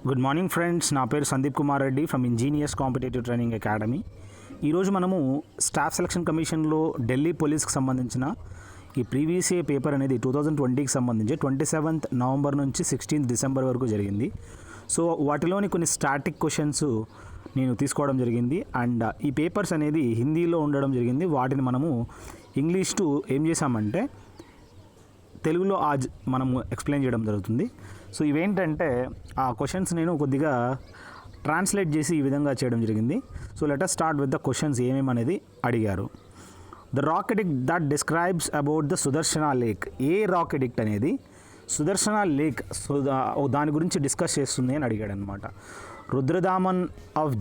Good morning friends, నా పేరు Sandeep Kumar Reddy from engineers competitive training academy. ఈరోజు మనము స్టాఫ్ సెలక్షన్ కమిషన్లో ఢిల్లీ పోలీస్కి సంబంధించిన ఈ ప్రీవియస్ ఇయర్ పేపర్ అనేది 2020కి సంబంధించి 27th నవంబర్ నుంచి 16th డిసెంబర్ వరకు జరిగింది. సో వాటిలోని కొన్ని స్టాటిక్ క్వశ్చన్స్ నేను తీసుకోవడం జరిగింది. అండ్ ఈ పేపర్స్ అనేది హిందీలో ఉండడం జరిగింది. వాటిని మనము ఇంగ్లీష్ టు ఏం చేసామంటే తెలుగులో మనము ఎక్స్ప్లెయిన్ చేయడం జరుగుతుంది. సో ఇవేంటంటే ఆ క్వశ్చన్స్ నేను కొద్దిగా ట్రాన్స్లేట్ చేసి ఈ విధంగా చేయడం జరిగింది. So let us start with the questions ఏమేమి అనేది అడిగారు. The rock edict that describes about the Sudarshana lake. ఏ రాక్ ఎడిక్ట్ అనేది సుదర్శన లేక్ దాని గురించి డిస్కస్ చేస్తుంది అని అడిగాడు అనమాట. రుద్రదామన్ ఆఫ్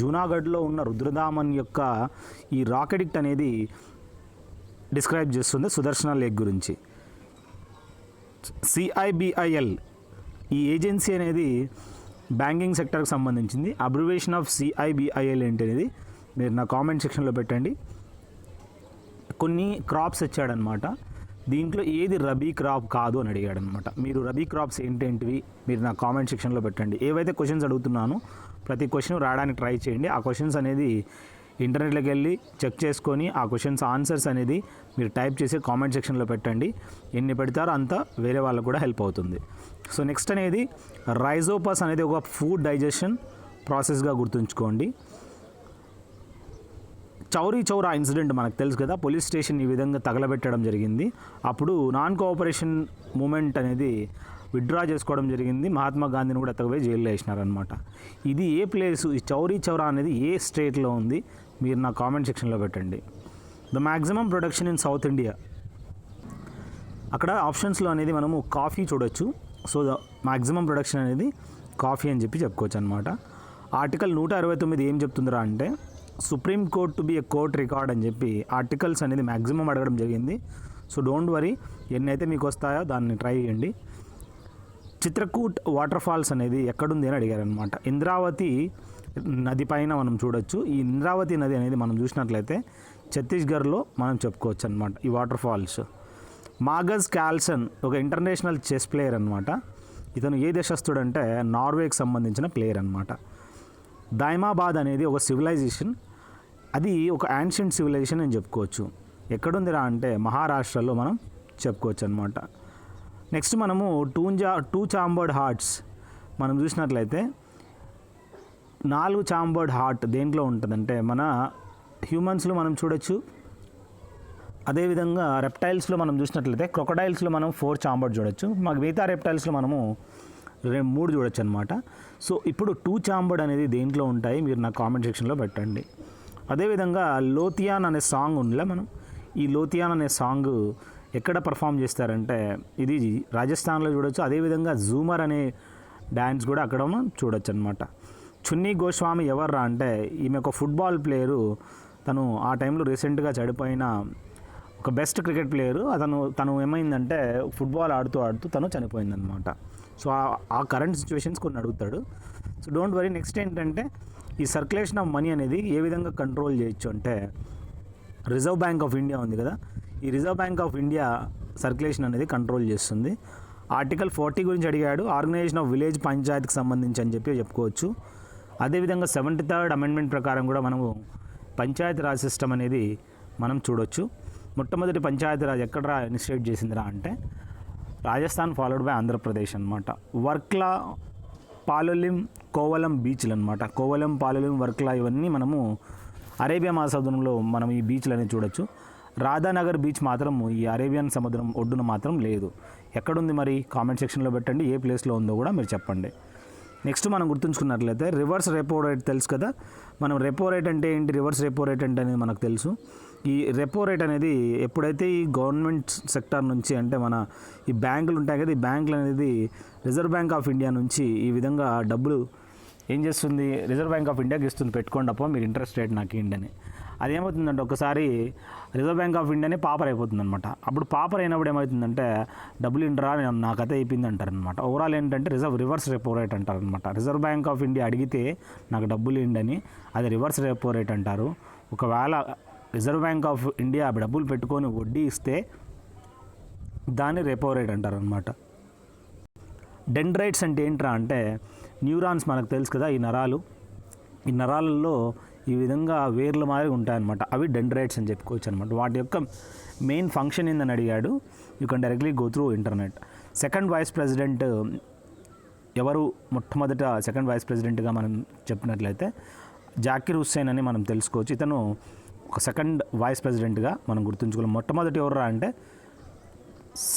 జూనాగఢ్లో ఉన్న రుద్రదామన్ యొక్క ఈ రాక్ ఎడిక్ట్ అనేది డిస్క్రైబ్ చేస్తుంది సుదర్శన లేక్ గురించి. CIBIL ఈ ఏజెన్సీ అనేది బ్యాంకింగ్ సెక్టర్కి సంబంధించింది. అబ్రివేషన్ ఆఫ్ CIBIL ఏంటి అనేది మీరు నా కామెంట్ సెక్షన్లో పెట్టండి. కొన్ని క్రాప్స్ ఇచ్చాడనమాట. దీంట్లో ఏది రబీ క్రాప్ కాదు అని అడిగాడనమాట. మీరు రబీ క్రాప్స్ ఏంటేంటివి మీరు నా కామెంట్ సెక్షన్లో పెట్టండి. ఏవైతే క్వశ్చన్స్ అడుగుతున్నానో ప్రతి క్వశ్చన్ రాయడానికి ట్రై చేయండి. ఆ క్వశ్చన్స్ అనేది ఇంటర్నెట్లోకి వెళ్ళి చెక్ చేసుకొని ఆ క్వశ్చన్స్ ఆన్సర్స్ అనేది మీరు టైప్ చేసి కామెంట్ సెక్షన్లో పెట్టండి. ఎన్ని పెడతారో అంత వేరే వాళ్ళకు కూడా హెల్ప్ అవుతుంది. సో నెక్స్ట్ అనేది రైజోపస్ అనేది ఒక ఫుడ్ డైజెషన్ ప్రాసెస్గా గుర్తుంచుకోండి. చౌరీ చౌరా ఇన్సిడెంట్ మనకు తెలుసు కదా, పోలీస్ స్టేషన్ ఈ విధంగా తగలబెట్టడం జరిగింది. అప్పుడు నాన్ కోఆపరేషన్ మూమెంట్ అనేది విత్డ్రా చేసుకోవడం జరిగింది. మహాత్మా గాంధీని కూడా ఎత్తకపోయి జైల్లో వేసినారనమాట. ఇది ఏ ప్లేసు, ఈ చౌరీ చౌరా అనేది ఏ స్టేట్లో ఉంది మీరు నా కామెంట్ సెక్షన్లో పెట్టండి. The maximum production in south India. అక్కడ ఆప్షన్స్లో అనేది మనము కాఫీ చూడొచ్చు. సో ద మ్యాక్సిమం ప్రొడక్షన్ అనేది కాఫీ అని చెప్పుకోవచ్చు అనమాట. ఆర్టికల్ 169 ఏం చెప్తుందిరా అంటే supreme court to be a court record అని చెప్పి ఆర్టికల్స్ అనేది మ్యాక్సిమం అడగడం జరిగింది. సో డోంట్ వరీ, ఎన్నైతే మీకు వస్తాయో దాన్ని ట్రై చేయండి. చిత్రకూట్ వాటర్ ఫాల్స్ అనేది ఎక్కడుంది అని అడిగారనమాట. ఇంద్రావతి నది పైన మనం చూడొచ్చు. ఈ ఇంద్రావతి నది అనేది మనం చూసినట్లయితే ఛత్తీస్గఢ్లో మనం చెప్పుకోవచ్చు అనమాట ఈ వాటర్ ఫాల్స్. మాగస్ క్యాల్సన్ ఒక ఇంటర్నేషనల్ చెస్ ప్లేయర్ అనమాట. ఇతను ఏ దేశస్థుడు అంటే నార్వేకి సంబంధించిన ప్లేయర్ అనమాట. దైమాబాద్ అనేది ఒక సివిలైజేషన్, అది ఒక యాన్షియంట్ సివిలైజేషన్ అని చెప్పుకోవచ్చు. ఎక్కడుందిరా అంటే మహారాష్ట్రలో మనం చెప్పుకోవచ్చు అనమాట. నెక్స్ట్ మనము టూ చాంబర్డ్ హార్ట్స్ మనం చూసినట్లయితే 4 చాంబర్డ్ హార్ట్ దేంట్లో ఉంటుందంటే మన హ్యూమన్స్లో మనం చూడొచ్చు. అదేవిధంగా రెప్టైల్స్లో మనం చూసినట్లయితే క్రొకడైల్స్లో మనం 4 చాంబర్డ్ చూడొచ్చు. మిగతా రెప్టైల్స్లో మనము 3 చూడొచ్చు అనమాట. సో ఇప్పుడు 2 చాంబర్డ్ అనేది దేంట్లో ఉంటాయి మీరు నా కామెంట్ సెక్షన్లో పెట్టండి. అదేవిధంగా లోతియాన్ అనే సాంగ్ ఉండలే మనం, ఈ లోతియాన్ అనే సాంగ్ ఎక్కడ పర్ఫామ్ చేస్తారంటే ఇది రాజస్థాన్లో చూడొచ్చు. అదేవిధంగా జూమర్ అనే డ్యాన్స్ కూడా అక్కడ మనం చూడొచ్చు అనమాట. చున్నీ గోస్వామి ఎవర్రా అంటే ఈమె ఒక ఫుట్బాల్ ప్లేయరు. తను ఆ టైంలో రీసెంట్గా చనిపోయిన ఒక బెస్ట్ క్రికెట్ ప్లేయరు. తను ఏమైందంటే ఫుట్బాల్ ఆడుతూ తను చనిపోయిందనమాట. సో ఆ కరెంట్ సిచ్యువేషన్స్ కొన్ని అడుగుతాడు. So don't worry. నెక్స్ట్ ఏంటంటే ఈ సర్క్యులేషన్ ఆఫ్ మనీ అనేది ఏ విధంగా కంట్రోల్ చేయొచ్చు అంటే రిజర్వ్ బ్యాంక్ ఆఫ్ ఇండియా ఉంది కదా, ఈ reserve bank of India circulation అనేది కంట్రోల్ చేస్తుంది. ఆర్టికల్ 40 గురించి అడిగాడు. ఆర్గనైజేషన్ ఆఫ్ విలేజ్ పంచాయత్కి సంబంధించి అని చెప్పుకోవచ్చు. అదేవిధంగా 73rd అమెండ్మెంట్ ప్రకారం కూడా మనము పంచాయతీరాజ్ సిస్టమ్ అనేది మనం చూడొచ్చు. మొట్టమొదటి పంచాయతీరాజ్ ఎక్కడ ఇనిషియేట్ చేసిందిరా అంటే రాజస్థాన్ ఫాలోడ్ బై ఆంధ్రప్రదేశ్ అనమాట. వర్క్లా, పాలొలిం, కోవలం బీచ్లు అనమాట. కోవలం, పాలొలిం, వర్క్లా ఇవన్నీ మనము అరేబియా మహాసముద్రంలో మనం ఈ బీచ్లు అనేది చూడొచ్చు. రాధానగర్ బీచ్ మాత్రం ఈ అరేబియన్ సముద్రం ఒడ్డున మాత్రం లేదు. ఎక్కడుంది మరి కామెంట్ సెక్షన్లో పెట్టండి. ఏ ప్లేస్లో ఉందో కూడా మీరు చెప్పండి. నెక్స్ట్ మనం గుర్తుంచుకున్నట్లయితే రివర్స్ రెపో రేట్ తెలుసు కదా. మనం రెపో రేట్ అంటే ఏంటి, రివర్స్ రెపో రేట్ అంటే అనేది మనకు తెలుసు. ఈ రెపో రేట్ అనేది ఎప్పుడైతే ఈ గవర్నమెంట్ సెక్టార్ నుంచి అంటే మన ఈ బ్యాంకులు ఉంటాయి కదా, ఈ బ్యాంకులు అనేది రిజర్వ్ బ్యాంక్ ఆఫ్ ఇండియా నుంచి ఈ విధంగా డబ్బులు ఏం చేస్తుంది, రిజర్వ్ బ్యాంక్ ఆఫ్ ఇండియాకి ఇస్తుంది. పెట్టుకోండి అప్ప మీరు ఇంట్రెస్ట్ రేట్ నాకు ఏంటని. అదేమవుతుందంటే ఒకసారి రిజర్వ్ బ్యాంక్ ఆఫ్ ఇండియానే పాపర్ అయిపోతుంది అనమాట. అప్పుడు పాపర్ అయినప్పుడు ఏమవుతుందంటే డబ్బులు ఇంటరా నా కథ అయిపోయింది అంటారనమాట. ఓవరాల్ ఏంటంటే రివర్స్ రెపో రేట్ అంటారనమాట. రిజర్వ్ బ్యాంక్ ఆఫ్ ఇండియా అడిగితే నాకు డబ్బులు ఏంటని అది రివర్స్ రెపో రేట్ అంటారు. ఒకవేళ రిజర్వ్ బ్యాంక్ ఆఫ్ ఇండియా డబ్బులు పెట్టుకొని వడ్డీ ఇస్తే దాన్ని రెపో రేట్ అంటారనమాట. డెండ్రైట్స్ అంటే ఏంట్రా అంటే న్యూరాన్స్ మనకు తెలుసు కదా, ఈ నరాలలో ఈ విధంగా వేర్ల మాదిరి ఉంటాయన్నమాట. అవి డెండ్రైట్స్ అని చెప్పుకోవచ్చు అనమాట. వాటి యొక్క మెయిన్ ఫంక్షన్ ఏందని అడిగాడు. You can directly go through internet. Second vice president ఎవరు? మొట్టమొదట సెకండ్ వైస్ ప్రెసిడెంట్గా మనం చెప్పినట్లయితే జాకిర్ హుస్సేన్ అని మనం తెలుసుకోవచ్చు. ఇతను ఒక సెకండ్ వైస్ ప్రెసిడెంట్గా మనం గుర్తుంచుకోవాలి. మొట్టమొదటి ఎవరు అంటే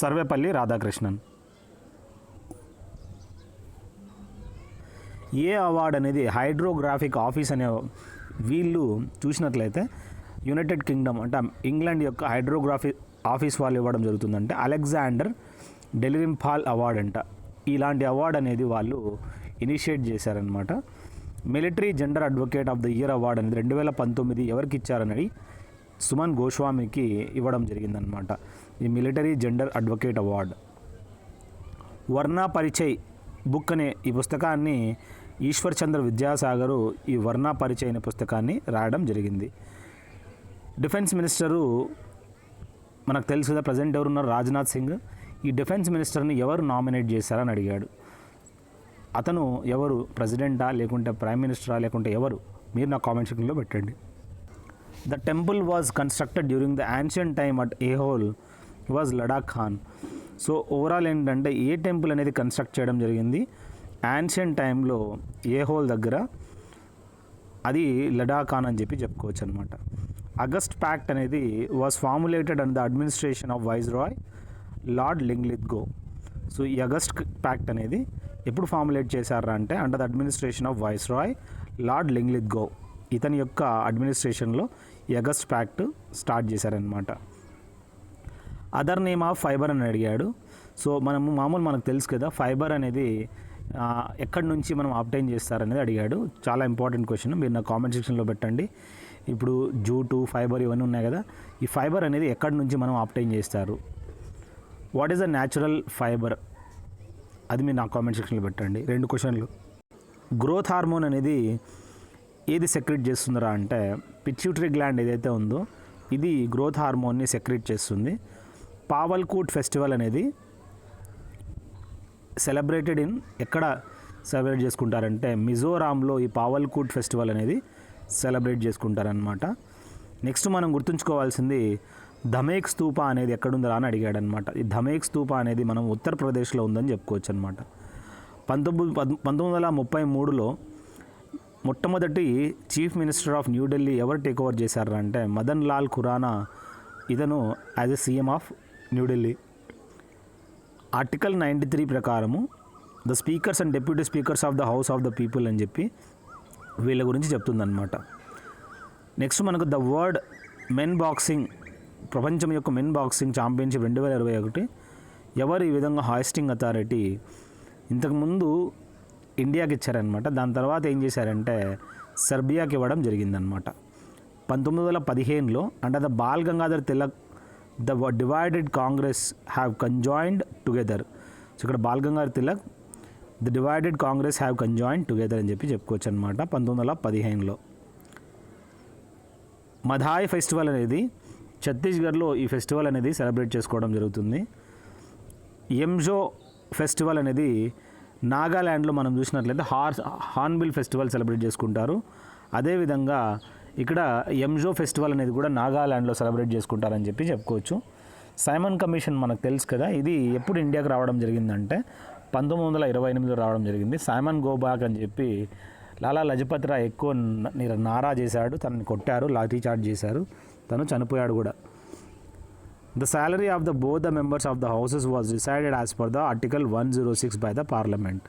సర్వేపల్లి రాధాకృష్ణన్. ఏ అవార్డ్ అనేది హైడ్రోగ్రాఫిక్ ఆఫీస్ అనే వీళ్ళు చూసినట్లయితే యునైటెడ్ కింగ్డమ్ అంటే ఇంగ్లాండ్ యొక్క హైడ్రోగ్రాఫీ ఆఫీస్ వాళ్ళు ఇవ్వడం జరుగుతుందంటే అలెగ్జాండర్ డెలిరింపాల్ అవార్డ్ అంట. ఇలాంటి అవార్డ్ అనేది వాళ్ళు ఇనిషియేట్ చేశారనమాట. Military gender advocate of the year award అనేది 2019 ఎవరికి ఇచ్చారని సుమన్ గోస్వామికి ఇవ్వడం జరిగిందనమాట. ఈ మిలిటరీ జెండర్ అడ్వకేట్ అవార్డ్. వర్ణ పరిచయ్ బుక్ అనే ఈ పుస్తకాన్ని ఈశ్వర్ చంద్ర విద్యాసాగరు ఈ వర్ణ పరిచయ్ అనే పుస్తకాన్ని రాయడం జరిగింది. డిఫెన్స్ మినిస్టరు మనకు తెలుసు కదా, ప్రజెంట్ ఎవరున్నారు? రాజ్నాథ్ సింగ్. ఈ డిఫెన్స్ మినిస్టర్ని ఎవరు నామినేట్ చేశారని అడిగాడు. అతను ఎవరు? ప్రెసిడెంటా లేకుంటే ప్రైమ్ మినిస్టరా లేకుంటే ఎవరు? మీరు నా కామెంట్ సెక్షన్లో పెట్టండి. The temple was constructed during the ancient time at Aihole was Ladakh Khan. So overall ఏంటంటే ఏ టెంపుల్ అనేది కన్స్ట్రక్ట్ చేయడం జరిగింది యాన్షియంట్ టైంలో ఏహోల్ దగ్గర, అది లడాక్ ఖాన్ అని చెప్పి చెప్పుకోవచ్చు అనమాట. అగస్ట్ ప్యాక్ట్ అనేది was formulated and the administration of viceroy lord Linlithgow. So ఈ అగస్ట్ ప్యాక్ట్ అనేది ఎప్పుడు ఫార్ములేట్ చేశారా అంటే under the administration of viceroy lord Linlithgow. ఇతని యొక్క అడ్మినిస్ట్రేషన్లో ఈ అగస్ట్ ప్యాక్ట్ స్టార్ట్ చేశారనమాట. అదర్ నేమ్ ఆఫ్ ఫైబర్ అని అడిగాడు. సో మనకు తెలుసు కదా, ఫైబర్ అనేది ఎక్కడి నుంచి మనం ఆబ్టైన్ చేస్తారనేది అడిగాడు. చాలా ఇంపార్టెంట్ క్వశ్చన్, మీరు నా కామెంట్ సెక్షన్లో పెట్టండి. ఇప్పుడు జూటు, ఫైబర్ ఇవన్నీ ఉన్నాయి కదా, ఈ ఫైబర్ అనేది ఎక్కడి నుంచి మనం ఆబ్టైన్ చేస్తారు? What is the natural fibre? అది మీరు నా కామెంట్ సెక్షన్లో పెట్టండి. 2 క్వశ్చన్లు. గ్రోత్ హార్మోన్ అనేది ఏది సెక్రెట్ చేస్తుందిరా అంటే పిట్యూటరీ గ్లాండ్ ఏదైతే ఉందో ఇది గ్రోత్ హార్మోన్ని సెక్రెట్ చేస్తుంది. పావల్కూట్ ఫెస్టివల్ అనేది సెలబ్రేటెడ్ ఇన్ ఎక్కడ సెలబ్రేట్ చేసుకుంటారంటే మిజోరాంలో ఈ పావల్కూట్ ఫెస్టివల్ అనేది సెలబ్రేట్ చేసుకుంటారనమాట. నెక్స్ట్ మనం గుర్తుంచుకోవాల్సింది ధమేక్ స్తూప అనేది ఎక్కడుందా అని అడిగాడు అనమాట. ఈ ధమేక్ స్తూప అనేది మనం ఉత్తరప్రదేశ్లో ఉందని చెప్పుకోవచ్చు అనమాట. 1933లో మొట్టమొదటి చీఫ్ మినిస్టర్ ఆఫ్ న్యూఢిల్లీ ఎవరు టేక్ ఓవర్ చేశారంటే మదన్ లాల్ ఖురానా. ఇతను as a CM of New Delhi. Article 93 ప్రకారము the speakers and deputy speakers of the house of the people అని చెప్పి వీళ్ళ గురించి చెప్తుందన్నమాట. నెక్స్ట్ మనకు ద వరల్డ్ మెన్ బాక్సింగ్, ప్రపంచం యొక్క మెన్ బాక్సింగ్ ఛాంపియన్షిప్ 2021 ఎవరు ఈ విధంగా హాయిస్టింగ్ అథారిటీ ఇంతకుముందు ఇండియాకి ఇచ్చారనమాట. దాని తర్వాత ఏం చేశారంటే సెర్బియాకి ఇవ్వడం జరిగిందనమాట. 1915లో under the Bal Gangadhar Tilak the divided Congress have conjoined together. So ఇక్కడ Bal Gangadhar Tilak the divided Congress have conjoined together అని చెప్పి చెప్పుకోవచ్చు అనమాట. 1915లో మధాయ్ ఫెస్టివల్ అనేది ఛత్తీస్గఢ్లో ఈ ఫెస్టివల్ అనేది సెలబ్రేట్ చేసుకోవడం జరుగుతుంది. ఎంజో ఫెస్టివల్ అనేది నాగాల్యాండ్లో మనం చూసినట్లయితే హార్న్బిల్ ఫెస్టివల్ సెలబ్రేట్ చేసుకుంటారు. అదేవిధంగా ఇక్కడ ఎంజో ఫెస్టివల్ అనేది కూడా నాగాల్యాండ్లో సెలబ్రేట్ చేసుకుంటారని చెప్పి చెప్పుకోవచ్చు. సైమన్ కమిషన్ మనకు తెలుసు కదా, ఇది ఎప్పుడు ఇండియాకి రావడం జరిగిందంటే 1928లో రావడం జరిగింది. సైమన్ గోబాక్ అని చెప్పి లాలా లజపత్ రాయ్ ఎక్కువ నారా చేశాడు, తనని కొట్టారు, లాఠీ చార్జ్ చేశారు, తను చనిపోయాడు కూడా. The salary of the both the members of the houses was decided as per the article 106 by the parliament.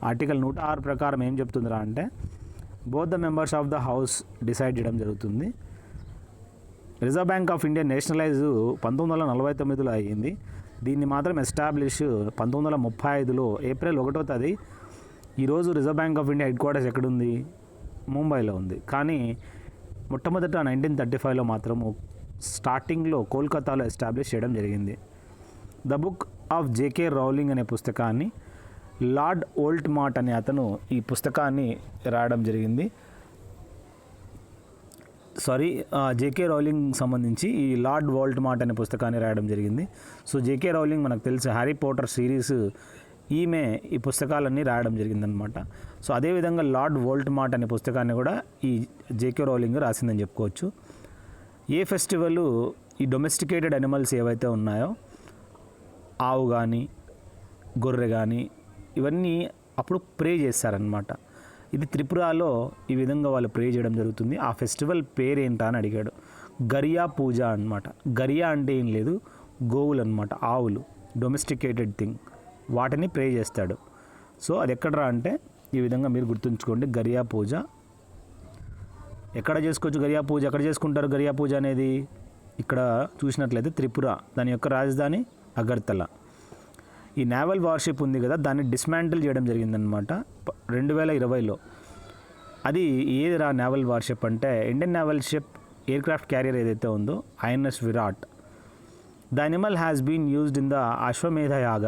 Article 106 ప్రకారం ఏం చెప్తుందిరా అంటే both the members of the house decide చేయడం జరుగుతుంది. Reserve bank of India nationalise 1949లో అయ్యింది. దీన్ని మాత్రం ఎస్టాబ్లిష్ 1935లో ఏప్రిల్ 1వ తేదీ. ఈరోజు reserve bank of India head quarters ఎక్కడుంది? ముంబైలో ఉంది. కానీ మొట్టమొదట 1935లో మాత్రము స్టార్టింగ్లో కోల్కతాలో ఎస్టాబ్లిష్ చేయడం జరిగింది. The book of JK Rowling అనే పుస్తకాన్ని లార్డ్ ఓల్ట్మాట్ అనే అతను ఈ పుస్తకాన్ని రాయడం జరిగింది. జేకే రౌలింగ్ సంబంధించి ఈ లార్డ్ వోల్ట్మాట్ అనే పుస్తకాన్ని రాయడం జరిగింది. సో జేకే రౌలింగ్ మనకు తెలుసు హ్యారీ పోటర్ సిరీస్ ఈమె ఈ పుస్తకాలన్నీ రాయడం జరిగిందనమాట. సో అదేవిధంగా లార్డ్ వోల్ట్మార్ట్ అనే పుస్తకాన్ని కూడా ఈ జేకే రౌలింగ్ రాసిందని చెప్పుకోవచ్చు. ఏ ఫెస్టివల్ ఈ డొమెస్టికేటెడ్ అనిమల్స్ ఏవైతే ఉన్నాయో ఆవు కానీ గొర్రె కానీ ఇవన్నీ అప్పుడు ప్రే చేస్తారనమాట. ఇది త్రిపురలో ఈ విధంగా వాళ్ళు ప్రే చేయడం జరుగుతుంది. ఆ ఫెస్టివల్ పేరేంటా అని అడిగాడు. గరియా పూజ అనమాట. గరియా అంటే ఏం లేదు, గోవులు అనమాట, ఆవులు, డొమెస్టికేటెడ్ థింగ్, వాటిని ప్రే చేస్తాడు. సో అది ఎక్కడరా అంటే ఈ విధంగా మీరు గుర్తుంచుకోండి. గరియా పూజ ఎక్కడ చేసుకోవచ్చు? గరియా పూజ ఎక్కడ చేసుకుంటారు? గరియా పూజ అనేది ఇక్కడ చూసినట్లయితే త్రిపుర, దాని యొక్క రాజధాని అగర్తల. ఈ నేవల్ వార్షిప్ ఉంది కదా, దాన్ని డిస్మాంటిల్ చేయడం జరిగిందనమాట 2020లో. అది ఏదిరా నేవల్ వార్షిప్ అంటే Indian naval ship aircraft carrier ఏదైతే ఉందో INS Virat. The animal has been used in the Ashwamedha Yaga.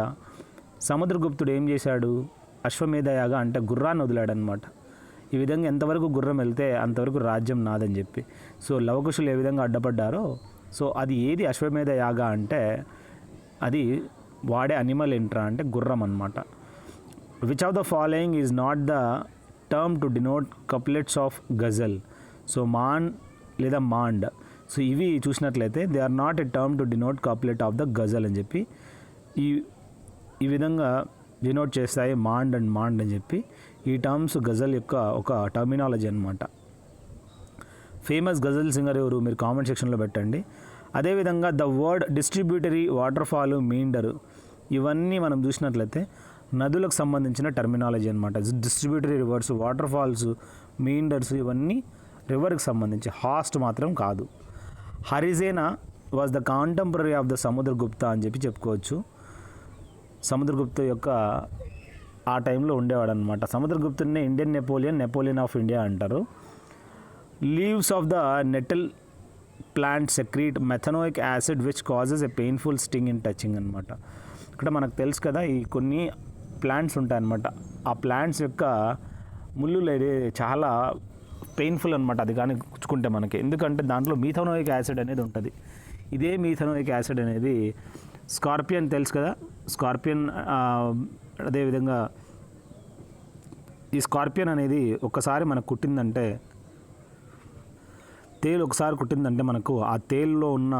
సముద్రగుప్తుడు ఏం చేశాడు? అశ్వమేధ యాగ అంటే గుర్రాన్ని వదిలాడనమాట. ఈ విధంగా ఎంతవరకు గుర్రం వెళ్తే అంతవరకు రాజ్యం నాదని చెప్పి. సో లవకుశులు ఏ విధంగా అడ్డపడ్డారో, సో అది ఏది అశ్వమేధ యాగ అంటే అది వాడే అనిమల్ ఏంట్రా అంటే గుర్రం అనమాట. Which of the following is not the term to denote couplets of ghazal. So మాన్ లేదా మాండ్. సో ఇవి చూసినట్లయితే they are not a term to denote couplet of the ghazal అని చెప్పి ఈ విధంగా డినోట్ చేస్తాయి మాండ్ అండ్ మాండ్ అని చెప్పి. ఈ టర్మ్స్ గజల్ యొక్క ఒక టర్మినాలజీ అనమాట. ఫేమస్ గజల్ సింగర్ ఎవరు? మీరు కామెంట్ సెక్షన్లో పెట్టండి. అదేవిధంగా ద వర్డ్ డిస్ట్రిబ్యూటరీ, వాటర్ఫాల్, మీండరు, ఇవన్నీ మనం చూసినట్లయితే నదులకు సంబంధించిన టర్మినాలజీ అనమాట. డిస్ట్రిబ్యూటరీ రివర్స్, వాటర్ఫాల్స్, మీండర్స్ ఇవన్నీ రివర్కి సంబంధించి, హాస్ట్ మాత్రం కాదు. Harisena was the contemporary of the Samudragupta అని చెప్పి చెప్పుకోవచ్చు. సముద్రగుప్త యొక్క ఆ టైంలో ఉండేవాడు అనమాట. సముద్రగుప్తుడిని ఇండియన్ నెపోలియన్ ఆఫ్ ఇండియా అంటారు. Leaves of the nettle plant secrete methanoic acid which causes a painful sting in touching అనమాట. ఇక్కడ మనకు తెలుసు కదా, ఈ కొన్ని ప్లాంట్స్ ఉంటాయన్నమాట. ఆ ప్లాంట్స్ యొక్క ముళ్ళులు అయితే చాలా పెయిన్ఫుల్ అనమాట అది కానీ గుచ్చుకుంటే మనకి. ఎందుకంటే దాంట్లో మీథనోయిక్ యాసిడ్ అనేది ఉంటుంది. ఇదే మీథనోయిక్ యాసిడ్ అనేది స్కార్పియన్ తెలుసు కదా, స్కార్పియన్. అదేవిధంగా ఈ స్కార్పియన్ అనేది ఒక్కసారి మనకు కుట్టిందంటే, తేలు ఒకసారి కుట్టిందంటే మనకు ఆ తేలులో ఉన్న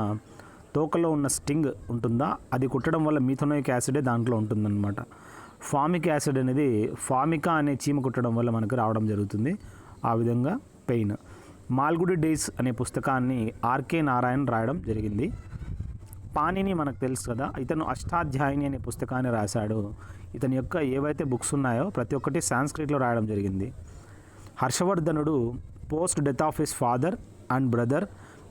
తోకలో ఉన్న స్టింగ్ ఉంటుందా, అది కుట్టడం వల్ల మీథనోయిక్ యాసిడే దాంట్లో ఉంటుందన్నమాట. ఫామిక్ యాసిడ్ అనేది ఫామికా అనే చీమ కుట్టడం వల్ల మనకు రావడం జరుగుతుంది. ఆ విధంగా పెయిన్. మాల్గుడి డేస్ అనే పుస్తకాన్ని ఆర్కే నారాయణ్ రాయడం జరిగింది. పాణిని మనకు తెలుసు కదా, ఇతను అష్టాధ్యాయిని అనే పుస్తకాన్ని రాశాడు. ఇతని యొక్క ఏవైతే బుక్స్ ఉన్నాయో ప్రతి ఒక్కటి సాంస్క్రిట్లో రాయడం జరిగింది. హర్షవర్ధనుడు post death of his father and brother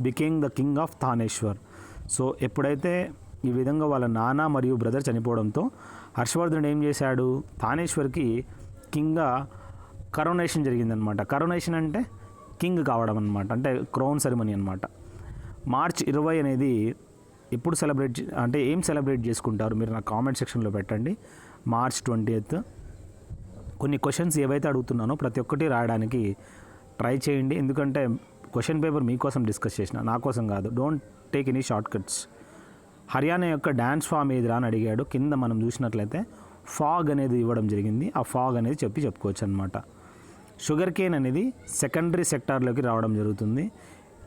becoming the king of Thaneshwar. So ఎప్పుడైతే ఈ విధంగా వాళ్ళ నాన్న మరియు బ్రదర్ చనిపోవడంతో హర్షవర్ధనుడు ఏం చేశాడు? థానేశ్వర్కి కింగ్గా కరోనేషన్ జరిగిందనమాట. కరోనేషన్ అంటే కింగ్ కావడం అనమాట, అంటే క్రౌన్ సెరమనీ అనమాట. మార్చ్ 20 అనేది ఎప్పుడు సెలబ్రేట్ అంటే ఏం సెలబ్రేట్ చేసుకుంటారు? మీరు నా కామెంట్ సెక్షన్లో పెట్టండి. March 20th. కొన్ని క్వశ్చన్స్ ఏవైతే అడుగుతున్నానో ప్రతి ఒక్కటి రాయడానికి ట్రై చేయండి. ఎందుకంటే క్వశ్చన్ పేపర్ మీకోసం డిస్కస్ చేసిన, నా కోసం కాదు. Don't take any short cuts. Haryana యొక్క డ్యాన్స్ ఫామ్ ఏదిరా అని అడిగాడు. కింద మనం చూసినట్లయితే ఫాగ్ అనేది ఇవ్వడం జరిగింది. ఆ ఫాగ్ అనేది చెప్పుకోవచ్చు అనమాట. షుగర్ కేన్ అనేది సెకండరీ సెక్టార్లోకి రావడం జరుగుతుంది.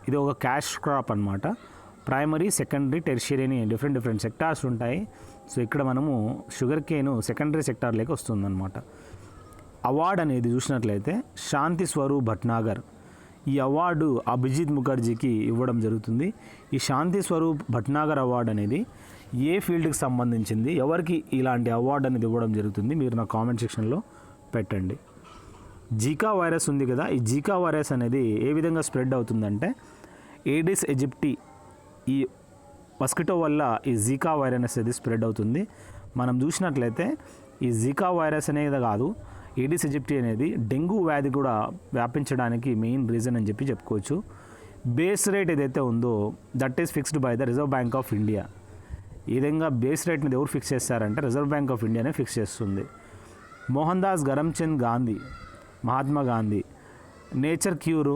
ఇది ఒక క్యాష్ క్రాప్ అనమాట. ప్రైమరీ, సెకండరీ, టెర్షియరీ అని డిఫరెంట్ సెక్టార్స్ ఉంటాయి. సో ఇక్కడ మనము షుగర్ కేను సెకండరీ సెక్టార్లోకి వస్తుందన్నమాట. అవార్డు అనేది చూసినట్లయితే శాంతి స్వరూప్ భట్నాగర్. ఈ అవార్డు అభిజిత్ ముఖర్జీకి ఇవ్వడం జరుగుతుంది. ఈ శాంతి స్వరూప్ భట్నాగర్ అవార్డు అనేది ఏ ఫీల్డ్కి సంబంధించింది, ఎవరికి ఇలాంటి అవార్డు అనేది ఇవ్వడం జరుగుతుంది? మీరు నా కామెంట్ సెక్షన్లో పెట్టండి. జీకా వైరస్ ఉంది కదా, ఈ జీకా వైరస్ అనేది ఏ విధంగా స్ప్రెడ్ అవుతుందంటే ఏడిస్ ఎజిప్టి ఈ మస్కిటో వల్ల ఈ జీకా వైరస్ అనేది స్ప్రెడ్ అవుతుంది. మనం చూసినట్లయితే ఈ జీకా వైరస్ అనేది కాదు, ఏడిస్ ఎజిప్టి అనేది డెంగ్యూ వ్యాధి కూడా వ్యాపించడానికి మెయిన్ రీజన్ అని చెప్పుకోవచ్చు. బేస్ రేట్ ఏదైతే ఉందో that is fixed by the reserve bank of India. ఈ విధంగా బేస్ రేట్ని ఎవరు ఫిక్స్ చేస్తారంటే రిజర్వ్ బ్యాంక్ ఆఫ్ ఇండియానే ఫిక్స్ చేస్తుంది. Mohan Das Karamchand Gandhi, Mahatma Gandhi nature cure,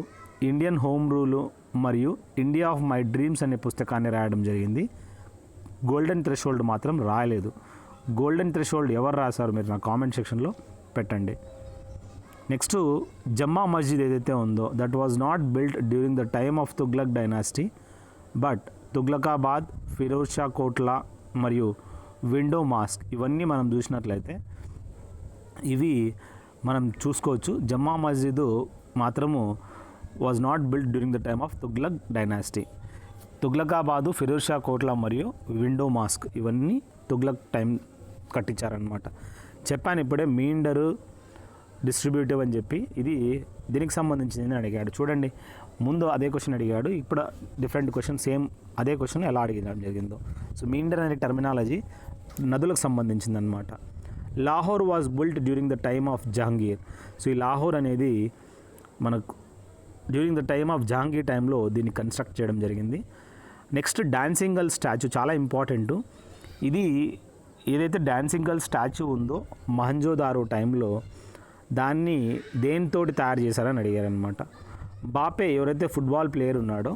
Indian home rule మరియు ఇండియా ఆఫ్ మై డ్రీమ్స్ అనే పుస్తకాన్ని రాయడం జరిగింది. గోల్డెన్ థ్రెషోల్డ్ మాత్రం రాయలేదు. గోల్డెన్ థ్రెషోల్డ్ ఎవరు రాశారు మీరు నా కామెంట్ సెక్షన్లో పెట్టండి. నెక్స్ట్ జమ్మా మస్జిద్ ఏదైతే ఉందో that was not built during the time of Tughlaq dynasty but Tughlakabad, Firoz Shah Kotla మరియు విండో మాస్క్ ఇవన్నీ మనం చూసినట్లయితే ఇవి మనం చూసుకోవచ్చు. జమ్మా మస్జిద్ మాత్రము was not built during the time of Tughlaq dynasty. Tughlakabad, Firoz Shah Kotla మరియు విండో మాస్క్ ఇవన్నీ తుగ్లక్ టైం కట్టించారనమాట. చెప్పాను ఇప్పుడే మీండరు డిస్ట్రిబ్యూటివ్ అని చెప్పి, ఇది దీనికి సంబంధించింది అడిగాడు. చూడండి, ముందు అదే క్వశ్చన్ అడిగాడు, ఇప్పుడు డిఫరెంట్ క్వశ్చన్, సేమ్ అదే క్వశ్చన్ ఎలా అడిగడం జరిగిందో. సో మీండర్ అనే టర్మినాలజీ నదులకు సంబంధించింది అనమాట. Lahore was built during the time of Jahangir. So ఈ లాహోర్ అనేది మనకు during the time of Jahangir టైంలో దీన్ని కన్స్ట్రక్ట్ చేయడం జరిగింది. నెక్స్ట్ డాన్సింగ్ గర్ల్ స్టాచ్యూ చాలా ఇంపార్టెంట్. ఇది ఏదైతే డాన్సింగ్ గర్ల్ స్టాచ్యూ ఉందో మహంజోదారో టైంలో దాన్ని దేనితోటి తయారు చేశారని అడిగారనమాట. బాపే ఎవరైతే ఫుట్బాల్ ప్లేయర్ ఉన్నాడో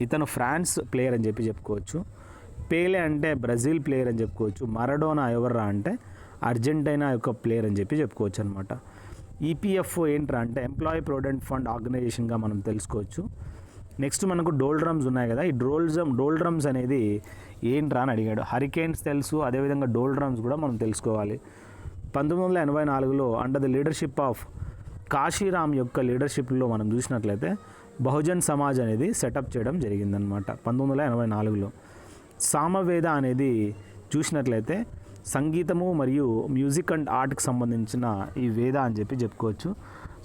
ఇతను ఫ్రాన్స్ ప్లేయర్ అని చెప్పి చెప్పుకోవచ్చు. పేలే అంటే బ్రెజిల్ ప్లేయర్ అని చెప్పుకోవచ్చు. మరడోనా ఎవర్రా అంటే అర్జెంటీనా యొక్క ప్లేయర్ అని చెప్పి చెప్పుకోవచ్చు అనమాట. ఈపీఎఫ్ఓ ఏంట్రా అంటే ఎంప్లాయీ ప్రొవిడెంట్ ఫండ్ ఆర్గనైజేషన్గా మనం తెలుసుకోవచ్చు. నెక్స్ట్ మనకు డోల్ డ్రమ్స్ ఉన్నాయి కదా, ఈ డోల్ డ్రమ్స్ అనేది ఏంట్రా అని అడిగాడు. హరికేన్స్ తెలుసు, అదేవిధంగా డోల్ డ్రమ్స్ కూడా మనం తెలుసుకోవాలి. 1984లో under the leadership of Kanshiram యొక్క లీడర్షిప్లో మనం చూసినట్లయితే బహుజన్ సమాజ్ అనేది సెటప్ చేయడం జరిగిందనమాట 1984లో. సామవేద అనేది చూసినట్లయితే సంగీతము మరియు మ్యూజిక్ అండ్ ఆర్ట్కి సంబంధించిన ఈ వేద అని చెప్పి చెప్పుకోవచ్చు.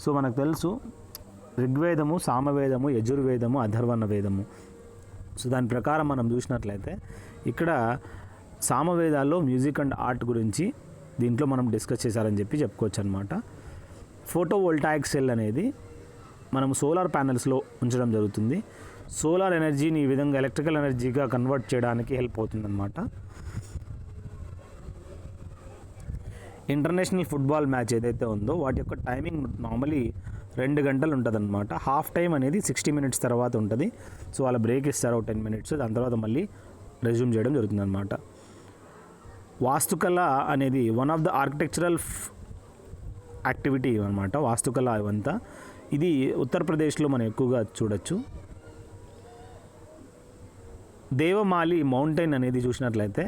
సో మనకు తెలుసు ఋగ్వేదము, సామవేదము, యజుర్వేదము, అథర్వణ వేదము. సో దాని ప్రకారం మనం చూసినట్లయితే ఇక్కడ సామవేదాల్లో మ్యూజిక్ అండ్ ఆర్ట్ గురించి దీంట్లో మనం డిస్కస్ చేశారని చెప్పి చెప్పుకోవచ్చు అనమాట. ఫోటోవోల్టాయిక్ సెల్ అనేది మనం సోలార్ ప్యానెల్స్లో ఉంచడం జరుగుతుంది. సోలార్ ఎనర్జీని ఈ విధంగా ఎలక్ట్రికల్ ఎనర్జీగా కన్వర్ట్ చేయడానికి హెల్ప్ అవుతుందన్నమాట. ఇంటర్నేషనల్ ఫుట్బాల్ మ్యాచ్ ఏదైతే ఉందో వాటి యొక్క టైమింగ్ నార్మలీ 2 గంటలు ఉంటుంది అనమాట. హాఫ్ టైం అనేది 60 మినిట్స్ తర్వాత ఉంటుంది. సో వాళ్ళ బ్రేక్ ఇస్తారు 10 మినిట్స్, దాని తర్వాత మళ్ళీ రెజ్యూమ్ చేయడం జరుగుతుంది అనమాట. వాస్తుకళ అనేది one of the architectural activity అనమాట. వాస్తుకళ ఇవంతా ఇది ఉత్తరప్రదేశ్లో మనం ఎక్కువగా చూడొచ్చు. దేవమాలి మౌంటైన్ అనేది చూసినట్లయితే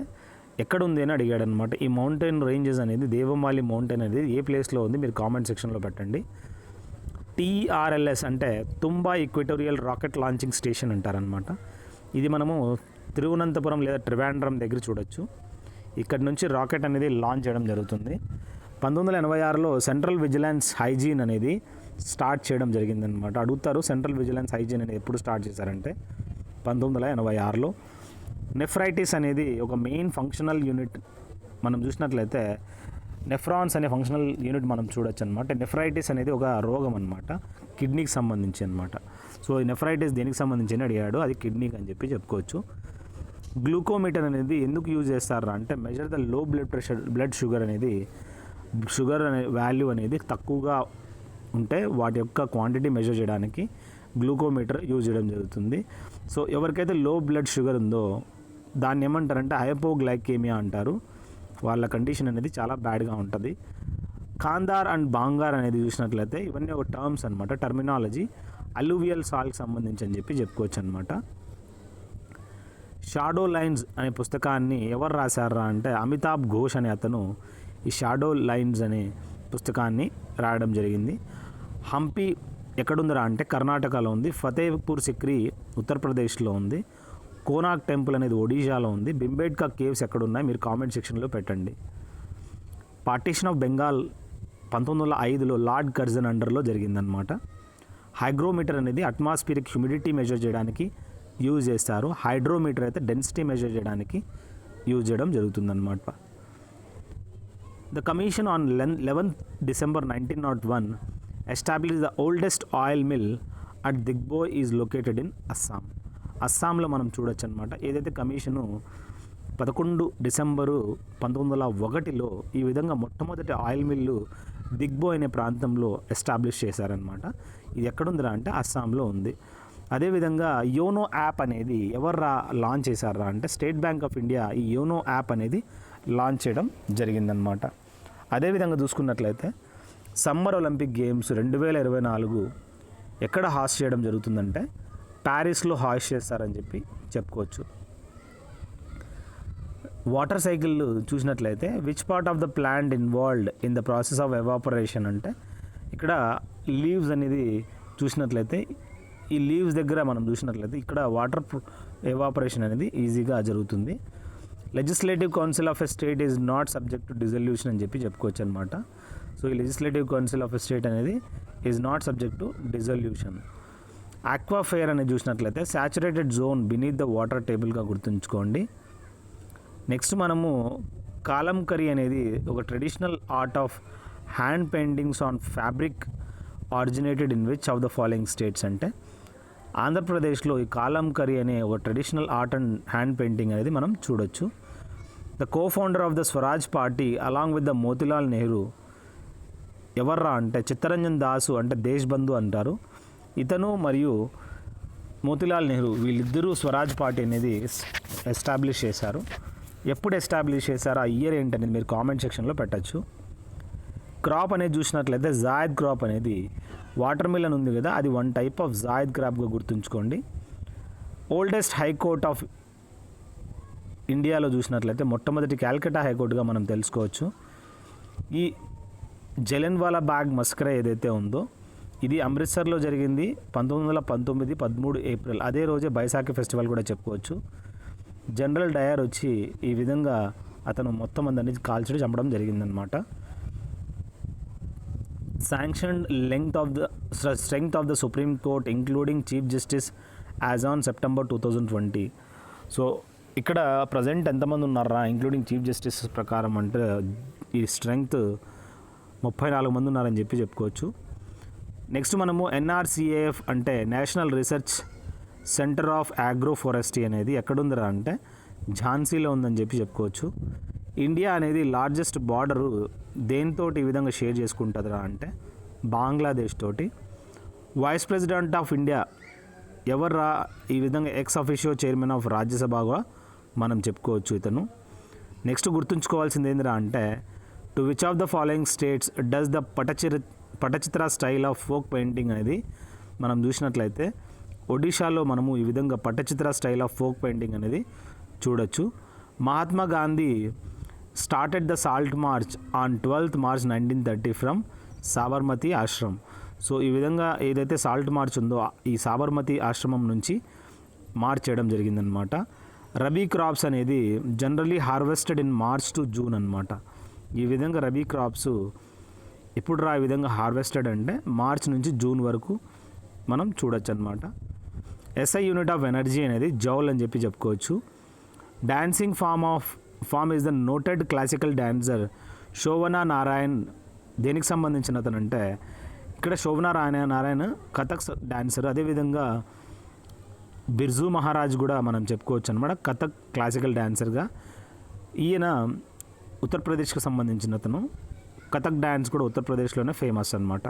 ఎక్కడుంది అని అడిగాడు అనమాట. ఈ మౌంటైన్ రేంజెస్ అనేది దేవమాలి మౌంటైన్ అనేది ఏ ప్లేస్లో ఉంది మీరు కామెంట్ సెక్షన్లో పెట్టండి. టీఆర్ఎల్ఎస్ అంటే తుంబా ఈక్వటోరియల్ రాకెట్ లాంచింగ్ స్టేషన్ అంటారనమాట. ఇది మనము తిరువనంతపురం లేదా ట్రివాండ్రం దగ్గర చూడొచ్చు. ఇక్కడ నుంచి రాకెట్ అనేది లాంచ్ చేయడం జరుగుతుంది. 1986లో సెంట్రల్ విజిలెన్స్ హైజీన్ అనేది స్టార్ట్ చేయడం జరిగిందనమాట. అడుగుతారు సెంట్రల్ విజిలెన్స్ హైజీన్ అనేది ఎప్పుడు స్టార్ట్ చేశారంటే 1986లో. నెఫ్రైటిస్ అనేది ఒక మెయిన్ ఫంక్షనల్ యూనిట్ మనం చూసినట్లయితే నెఫ్రాన్స్ అనే ఫంక్షనల్ యూనిట్ మనం చూడొచ్చు అనమాట. నెఫ్రైటిస్ అనేది ఒక రోగం అనమాట, కిడ్నీకి సంబంధించి అనమాట. సో ఈ నెఫ్రైటిస్ దేనికి సంబంధించి అని అడిగాడు, అది కిడ్నీకి అని చెప్పి చెప్పుకోవచ్చు. గ్లూకోమీటర్ అనేది ఎందుకు యూజ్ చేస్తారా అంటే measure the low blood pressure, blood sugar అనేది షుగర్ అనే వాల్యూ అనేది తక్కువగా ఉంటే వాటి యొక్క క్వాంటిటీ మెజర్ చేయడానికి గ్లూకోమీటర్ యూజ్ చేయడం జరుగుతుంది. సో ఎవరికైతే లో బ్లడ్ షుగర్ ఉందో దాన్ని ఏమంటారంటే హైపోగ్లైకేమియా అంటారు. వాళ్ళ కండిషన్ అనేది చాలా బ్యాడ్గా ఉంటుంది. కాందార్ అండ్ బాంగార్ అనేది చూసినట్లయితే ఇవన్నీ ఒక టర్మ్స్ అనమాట, టర్మినాలజీ. అలూవియల్ సాల్ట్కి సంబంధించి అని చెప్పి చెప్పుకోవచ్చు అనమాట. షాడో లైన్స్ అనే పుస్తకాన్ని ఎవరు రాశారా అంటే అమితాబ్ ఘోష్ అనే అతను ఈ షాడో లైన్స్ అనే పుస్తకాన్ని రాయడం జరిగింది. హంపి ఎక్కడుందిరా అంటే కర్ణాటకలో ఉంది. ఫతేపూర్ సిక్రీ ఉత్తరప్రదేశ్లో ఉంది. కోనాక్ టెంపుల్ అనేది ఒడిషాలో ఉంది. బింబేడ్కా కేవ్స్ ఎక్కడున్నాయి మీరు కామెంట్ సెక్షన్లో పెట్టండి. పార్టీషన్ ఆఫ్ బెంగాల్ 1905లో లార్డ్ కర్జన్ అండర్లో జరిగిందనమాట. హైగ్రోమీటర్ అనేది అట్మాస్ఫియరిక్ హ్యూమిడిటీ మెజర్ చేయడానికి యూజ్ చేస్తారు. హైడ్రోమీటర్ అయితే డెన్సిటీ మెజర్ చేయడానికి యూజ్ చేయడం జరుగుతుందన్నమాట. The commission on 11th December 1901 establish the oldest oil mill at Digboi is located in Assam. అస్సాంలో మనం చూడొచ్చు అనమాట. ఏదైతే కమిషను 11 డిసెంబరు 1901లో ఈ విధంగా మొట్టమొదటి ఆయిల్ మిల్లు దిగ్బోయ్ అనే ప్రాంతంలో ఎస్టాబ్లిష్ చేశారనమాట. ఇది ఎక్కడుందిరా అంటే అస్సాంలో ఉంది. అదేవిధంగా యోనో యాప్ అనేది ఎవరు లాంచ్ చేశారా అంటే స్టేట్ బ్యాంక్ ఆఫ్ ఇండియా ఈ యోనో యాప్ అనేది లాంచ్ చేయడం జరిగిందనమాట. అదేవిధంగా చూసుకున్నట్లయితే సమ్మర్ ఒలింపిక్ గేమ్స్ 2024 ఎక్కడ హాస్ట్ చేయడం జరుగుతుందంటే ప్యారిస్లో హాస్ట్ చేస్తారని చెప్పి చెప్పుకోవచ్చు. వాటర్ సైకిల్ చూసినట్లయితే which part of the plant involved in the process of evaporation అంటే ఇక్కడ లీవ్స్ అనేది చూసినట్లయితే ఈ లీవ్స్ దగ్గర మనం చూసినట్లయితే ఇక్కడ వాటర్ ఎవాపరేషన్ అనేది ఈజీగా జరుగుతుంది. Legislative council of a state is not subject to dissolution అని చెప్పి చెప్పుకోవచ్చు అనమాట. సో ఈ legislative council of a state అనేది is not subject to dissolution. Aquifer అనేది చూసినట్లయితే saturated zone beneath the water టేబుల్గా గుర్తుంచుకోండి. నెక్స్ట్ మనము కాలంకరీ అనేది ఒక traditional art of hand paintings on fabric originated in which of the following states అంటే ఆంధ్రప్రదేశ్లో ఈ కాలంకరీ అనే ఒక traditional art and hand painting అనేది మనం చూడొచ్చు. The co founder of the Swaraj party along with the Motilal Nehru ఎవర్రా అంటే చిత్తరంజన్ దాసు అంటే దేశ్ బంధు అంటారు. ఇతను మరియు మోతిలాల్ నెహ్రూ వీళ్ళిద్దరూ స్వరాజ్ పార్టీ అనేది ఎస్టాబ్లిష్ చేశారు. ఎప్పుడు ఎస్టాబ్లిష్ చేశారో ఆ ఇయర్ ఏంటనేది మీరు కామెంట్ సెక్షన్లో పెట్టచ్చు. క్రాప్ అనేది చూసినట్లయితే జాయద్ క్రాప్ అనేది వాటర్ మిలన్ ఉంది కదా, అది వన్ టైప్ ఆఫ్ జాయద్ క్రాప్గా గుర్తుంచుకోండి. ఓల్డెస్ట్ హైకోర్ట్ ఆఫ్ ఇండియాలో చూసినట్లయితే మొట్టమొదటి క్యాల్కటా హైకోర్టుగా మనం తెలుసుకోవచ్చు. ఈ జలియన్వాలా బాగ్ మస్కరా ఏదైతే ఉందో ఇది అమృత్సర్లో జరిగింది 1919 13 ఏప్రిల్. అదే రోజే బైసాఖి ఫెస్టివల్ కూడా చెప్పుకోవచ్చు. జనరల్ డయర్ వచ్చి ఈ విధంగా అతను మొత్తం అందరినీ కాల్చడం చంపడం జరిగిందనమాట. Sanctioned strength of the supreme court including chief justice as on September 2020. So ఇక్కడ ప్రజెంట్ ఎంతమంది ఉన్నారా ఇంక్లూడింగ్ చీఫ్ జస్టిస్ ప్రకారం అంటే ఈ స్ట్రెంగ్త్ 34 మంది ఉన్నారని చెప్పి చెప్పుకోవచ్చు. నెక్స్ట్ మనము ఎన్ఆర్సిఏఎఫ్ అంటే national research centre of agro forestry అనేది ఎక్కడుందిరా అంటే ఝాన్సీలో ఉందని చెప్పి చెప్పుకోవచ్చు. ఇండియా అనేది లార్జెస్ట్ బార్డరు దేంతో ఈ విధంగా షేర్ చేసుకుంటుందిరా అంటే బంగ్లాదేశ్ తోటి. వైస్ ప్రెసిడెంట్ ఆఫ్ ఇండియా ఎవర్రా ఈ విధంగా ఎక్స్ అఫీషియో చైర్మన్ ఆఫ్ రాజ్యసభగా మనం చెప్పుకోవచ్చు ఇతను. నెక్స్ట్ గుర్తుంచుకోవాల్సింది ఏందిరా అంటే to which of the following states does the Pattachitra style of folk painting అనేది మనం చూసినట్లయితే ఒడిషాలో మనము ఈ విధంగా Pattachitra style of folk painting అనేది చూడొచ్చు. Mahatma Gandhi started the salt March on 12th March 1930 from Sabarmati ఆశ్రమం. సో ఈ విధంగా ఏదైతే సాల్ట్ మార్చ్ ఉందో ఈ సాబర్మతి ఆశ్రమం నుంచి మార్చ్ చేయడం జరిగిందనమాట. రబీ క్రాప్స్ అనేది generally harvested in March to June అనమాట. ఈ విధంగా రబీ క్రాప్స్ ఇప్పుడు ఈ విధంగా హార్వెస్టెడ్ అంటే మార్చ్ నుంచి జూన్ వరకు మనం చూడొచ్చు అనమాట. ఎస్ఐ యూనిట్ ఆఫ్ ఎనర్జీ అనేది జౌల్ అని చెప్పి చెప్పుకోవచ్చు. Dancing form is the noted classical dancer Shobhana Narayan దేనికి సంబంధించిన అతను అంటే ఇక్కడ శోభనా నారాయణ్ కథక్ డాన్సర్. అదేవిధంగా బిర్జూ మహారాజ్ కూడా మనం చెప్పుకోవచ్చు అనమాట కథక్ క్లాసికల్ డాన్సర్గా. ఈయన ఉత్తరప్రదేశ్కి సంబంధించిన అతను. కథక్ డ్యాన్స్ కూడా ఉత్తరప్రదేశ్లోనే ఫేమస్ అనమాట.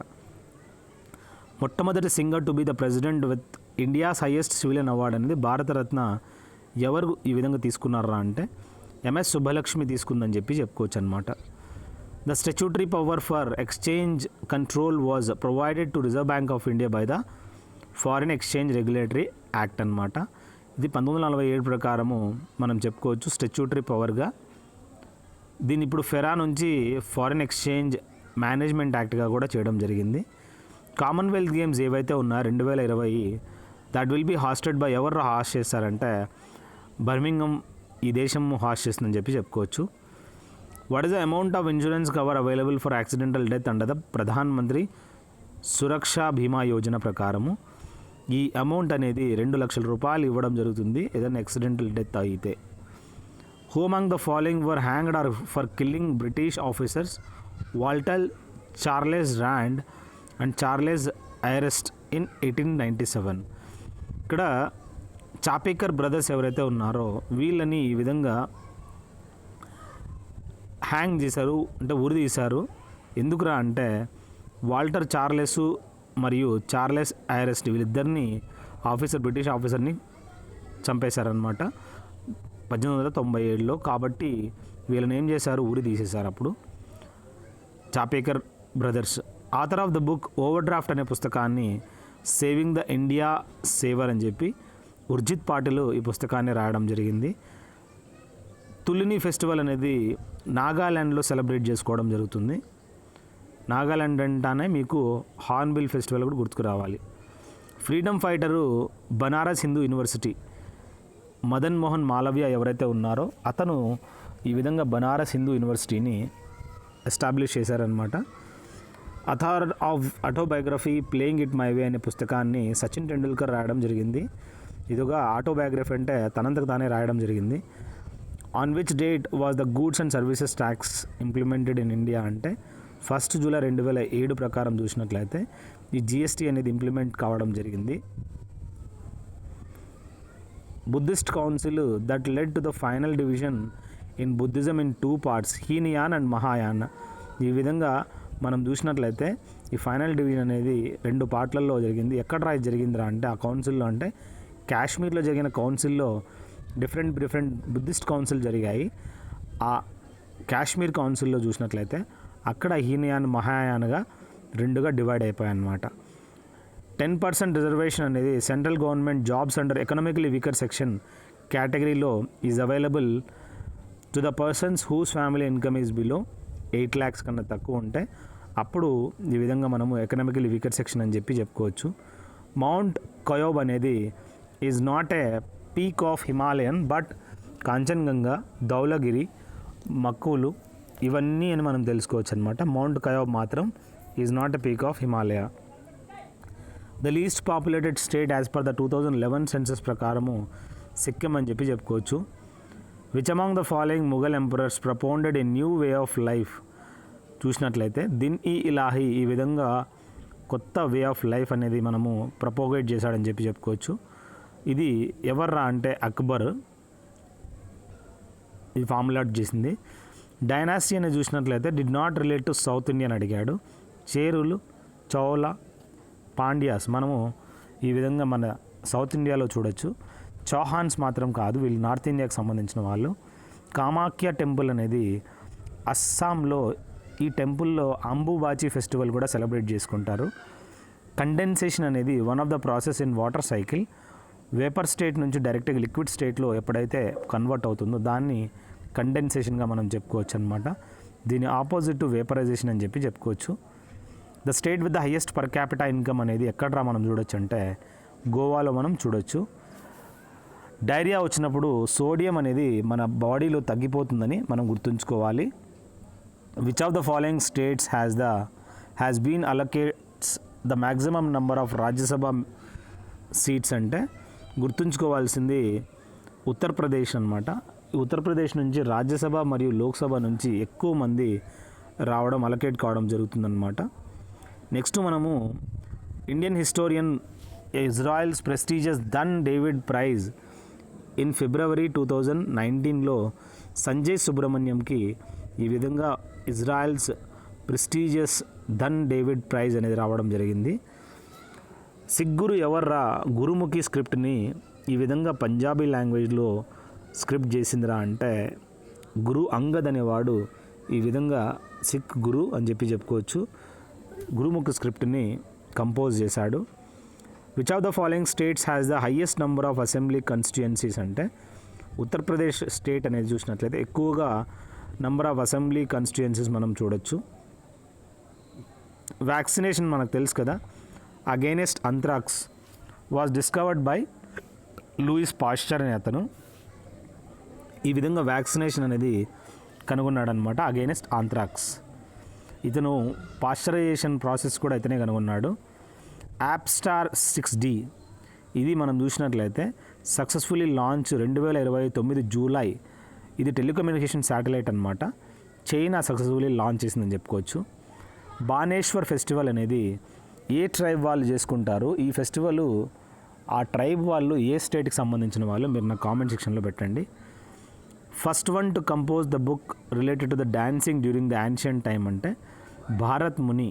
మొట్టమొదటి singer to be the president with India's highest civilian award అనేది భారతరత్న ఎవరు ఈ విధంగా తీసుకున్నారా అంటే ఎంఎస్ సుబ్బలక్ష్మి తీసుకుందని చెప్పి చెప్పుకోవచ్చు అనమాట. The statutory power for exchange control was provided to reserve bank of India by the foreign exchange regulatory act అనమాట. ఇది 1947 ప్రకారము మనం చెప్పుకోవచ్చు స్టాట్యూటరీ పవర్గా. దీన్ని ఇప్పుడు ఫెరా నుంచి ఫారిన్ ఎక్స్చేంజ్ మేనేజ్మెంట్ యాక్ట్గా కూడా చేయడం జరిగింది. కామన్వెల్త్ గేమ్స్ ఏవైతే ఉన్నాయో 2020 that will be hosted by ఎవరు హాస్ట్ చేస్తారంటే బర్మింగం ఈ దేశం హాస్ట్ చేస్తుందని చెప్పి చెప్పుకోవచ్చు. What is the amount of insurance cover available for accidental death under the Pradhan Mantri Suraksha బీమా యోజన ప్రకారము ఈ అమౌంట్ అనేది 2 లక్షల రూపాయలు ఇవ్వడం జరుగుతుంది ఏదైనా యాక్సిడెంటల్ డెత్ అయితే. Who among the following were hanged are for killing British officers Walter Charles Rand and Charles Ayerst in 1897. ఇక్కడ చాపేకర్ బ్రదర్స్ ఎవరైతే ఉన్నారో వీళ్ళని ఈ విధంగా హ్యాంగ్ చేశారు అంటే ఉరి తీశారు. ఎందుకురా అంటే వాల్టర్ చార్లెస్ మరియు చార్లెస్ ఐరెస్ట్ వీళ్ళిద్దరిని బ్రిటిష్ ఆఫీసర్ని చంపేశారనమాట 1897లో. కాబట్టి వీళ్ళని ఏం చేశారు, ఊరి తీసేశారు అప్పుడు Chapekar brothers. Author of the book overdraft అనే పుస్తకాన్ని సేవింగ్ ద ఇండియా సేవర్ అని చెప్పి ఉర్జిత్ పాటిల్ ఈ పుస్తకాన్ని రాయడం జరిగింది. తులిని ఫెస్టివల్ అనేది నాగాల్యాండ్లో సెలబ్రేట్ చేసుకోవడం జరుగుతుంది. నాగాల్యాండ్ అంటానే మీకు హార్న్బిల్ ఫెస్టివల్ కూడా గుర్తుకు రావాలి. Freedom fighter Banaras Hindu university Madan Mohan Malaviya ఎవరైతే ఉన్నారో అతను ఈ విధంగా బనారస్ హిందూ యూనివర్సిటీని ఎస్టాబ్లిష్ చేశారనమాట. Author of autobiography playing it my way అనే పుస్తకాన్ని సచిన్ టెండూల్కర్ రాయడం జరిగింది. ఇదిగా ఆటోబయోగ్రఫీ అంటే తనంతకు తానే రాయడం జరిగింది. On which date was the goods and services tax implemented in India అంటే 1 జూలై 2007 ప్రకారం చూసినట్లయితే ఈ జిఎస్టీ అనేది ఇంప్లిమెంట్ కావడం జరిగింది. Buddhist council that led to the final division in Buddhism in 2 parts, Hinayana and Mahayana. ఈ విధంగా మనం చూసినట్లయితే ఈ ఫైనల్ డివిజన్ అనేది 2 పార్ట్లలో జరిగింది. ఎక్కడ జరిగిందిరా అంటే ఆ కౌన్సిల్లో, అంటే కాశ్మీర్లో జరిగిన కౌన్సిల్లో డిఫరెంట్ బుద్ధిస్ట్ కౌన్సిల్ జరిగాయి. ఆ కాశ్మీర్ కౌన్సిల్లో చూసినట్లయితే అక్కడ హీనయాన్ మహాయాన్గా 2గా డివైడ్ అయిపోయాయి అన్నమాట. 10% రిజర్వేషన్ అనేది central government jobs under economically weaker section కేటగిరీలో is available to the persons whose family income is below 8 lakhs కన్నా తక్కువ ఉంటే అప్పుడు ఈ విధంగా మనము ఎకనామికలీ వీకర్ సెక్షన్ అని చెప్పి చెప్పుకోవచ్చు. మౌంట్ కయోబ్ అనేది is not a peak of Himalayan but Kanchenjunga, Dhaulagiri, Makalu ఇవన్నీ అని మనం తెలుసుకోవచ్చు అనమాట. మౌంట్ కయోబ్ మాత్రం is not a peak of Himalaya. The least populated state as per the 2011 census ప్రకారము సిక్కిం అని చెప్పి చెప్పుకోవచ్చు. Which among the following Mughal emperors propounded a new way of life చూసినట్లయితే దిన్ ఈ ఇలాహీ ఈ విధంగా కొత్త వే ఆఫ్ లైఫ్ అనేది మనము ప్రపోగేట్ చేశాడని చెప్పి చెప్పుకోవచ్చు. ఇది ఎవర్రా అంటే అక్బర్ ఇది ఫార్ములేట్ చేసింది. డైనాసిటీ అనేది చూసినట్లయితే did not relate to south Indian అడిగాడు. చేరులు, చౌల, పాండ్యాస్ మనము ఈ విధంగా మన సౌత్ ఇండియాలో చూడొచ్చు. చౌహాన్స్ మాత్రం కాదు, వీళ్ళు నార్త్ ఇండియాకి సంబంధించిన వాళ్ళు. కామాఖ్య టెంపుల్ అనేది అస్సాంలో, ఈ టెంపుల్లో అంబుబాచి ఫెస్టివల్ కూడా సెలబ్రేట్ చేసుకుంటారు. కండెన్సేషన్ అనేది one of the process in water cycle. Vapour state నుంచి డైరెక్ట్గా లిక్విడ్ స్టేట్లో ఎప్పుడైతే కన్వర్ట్ అవుతుందో దాన్ని కండెన్సేషన్గా మనం చెప్పుకోవచ్చు అనమాట. దీని ఆపోజిట్ టు వేపరైజేషన్ అని చెప్పి చెప్పుకోవచ్చు. The state with the highest per capital income అనేది ఎక్కడ్రా మనం చూడొచ్చు అంటే గోవాలో మనం చూడొచ్చు. డైరియా వచ్చినప్పుడు సోడియం అనేది మన బాడీలో తగ్గిపోతుందని మనం గుర్తుంచుకోవాలి. Which of the following states has been allocates the maximum number of Rajya Sabha seats అంటే గుర్తుంచుకోవాల్సింది ఉత్తరప్రదేశ్ అనమాట. ఉత్తరప్రదేశ్ నుంచి రాజ్యసభ మరియు లోక్సభ నుంచి ఎక్కువ మంది రావడం, అలొకేట్ కావడం జరుగుతుందన్నమాట. నెక్స్ట్ మనము Indian historian Israel's prestigious Dan David prize in February 2019లో సంజయ్ సుబ్రహ్మణ్యంకి ఈ విధంగా Israel's prestigious Dan David prize అనేది రావడం జరిగింది. సిగ్గురు ఎవర్రా గురుముఖి స్క్రిప్ట్ని ఈ విధంగా పంజాబీ లాంగ్వేజ్లో స్క్రిప్ట్ చేసిందిరా అంటే గురు అంగద్ అనేవాడు ఈ విధంగా సిక్ గురు అని చెప్పి చెప్పుకోవచ్చు. గురుముఖి స్క్రిప్ట్ని కంపోజ్ చేశాడు. Which of the following states has the highest number of assembly constituencies అంటే ఉత్తరప్రదేశ్ స్టేట్ అనేది చూసినట్లయితే ఎక్కువగా నెంబర్ ఆఫ్ అసెంబ్లీ కాన్స్టిట్యుయెన్సీస్ మనం చూడొచ్చు. వ్యాక్సినేషన్ మనకు తెలుసు కదా, against anthrax was discovered by Louis Pasteur అనే అతను ఈ విధంగా వ్యాక్సినేషన్ అనేది కనుగొన్నాడనమాట అగైనెస్ట్ ఆంథ్రాక్స్. ఇతను పాశ్చరైజేషన్ ప్రాసెస్ కూడా ఇతనే కనుగొన్నాడు. యాప్స్టార్ 6D ఇది మనం చూసినట్లయితే సక్సెస్ఫుల్లీ లాంచ్ 2029 జూలై. ఇది టెలికమ్యూనికేషన్ శాటిలైట్ అనమాట. చైనా సక్సెస్ఫుల్లీ లాంచ్ చేసిందని చెప్పుకోవచ్చు. బానేశ్వర్ ఫెస్టివల్ అనేది ఏ ట్రైబ్ వాళ్ళు చేసుకుంటారు, ఈ ఫెస్టివల్ ఆ ట్రైబ్ వాళ్ళు ఏ స్టేట్కి సంబంధించిన వాళ్ళు మీరు నా కామెంట్ సెక్షన్లో పెట్టండి. First one to compose the book related to the dancing during the ancient time అంటే భారత్ ముని.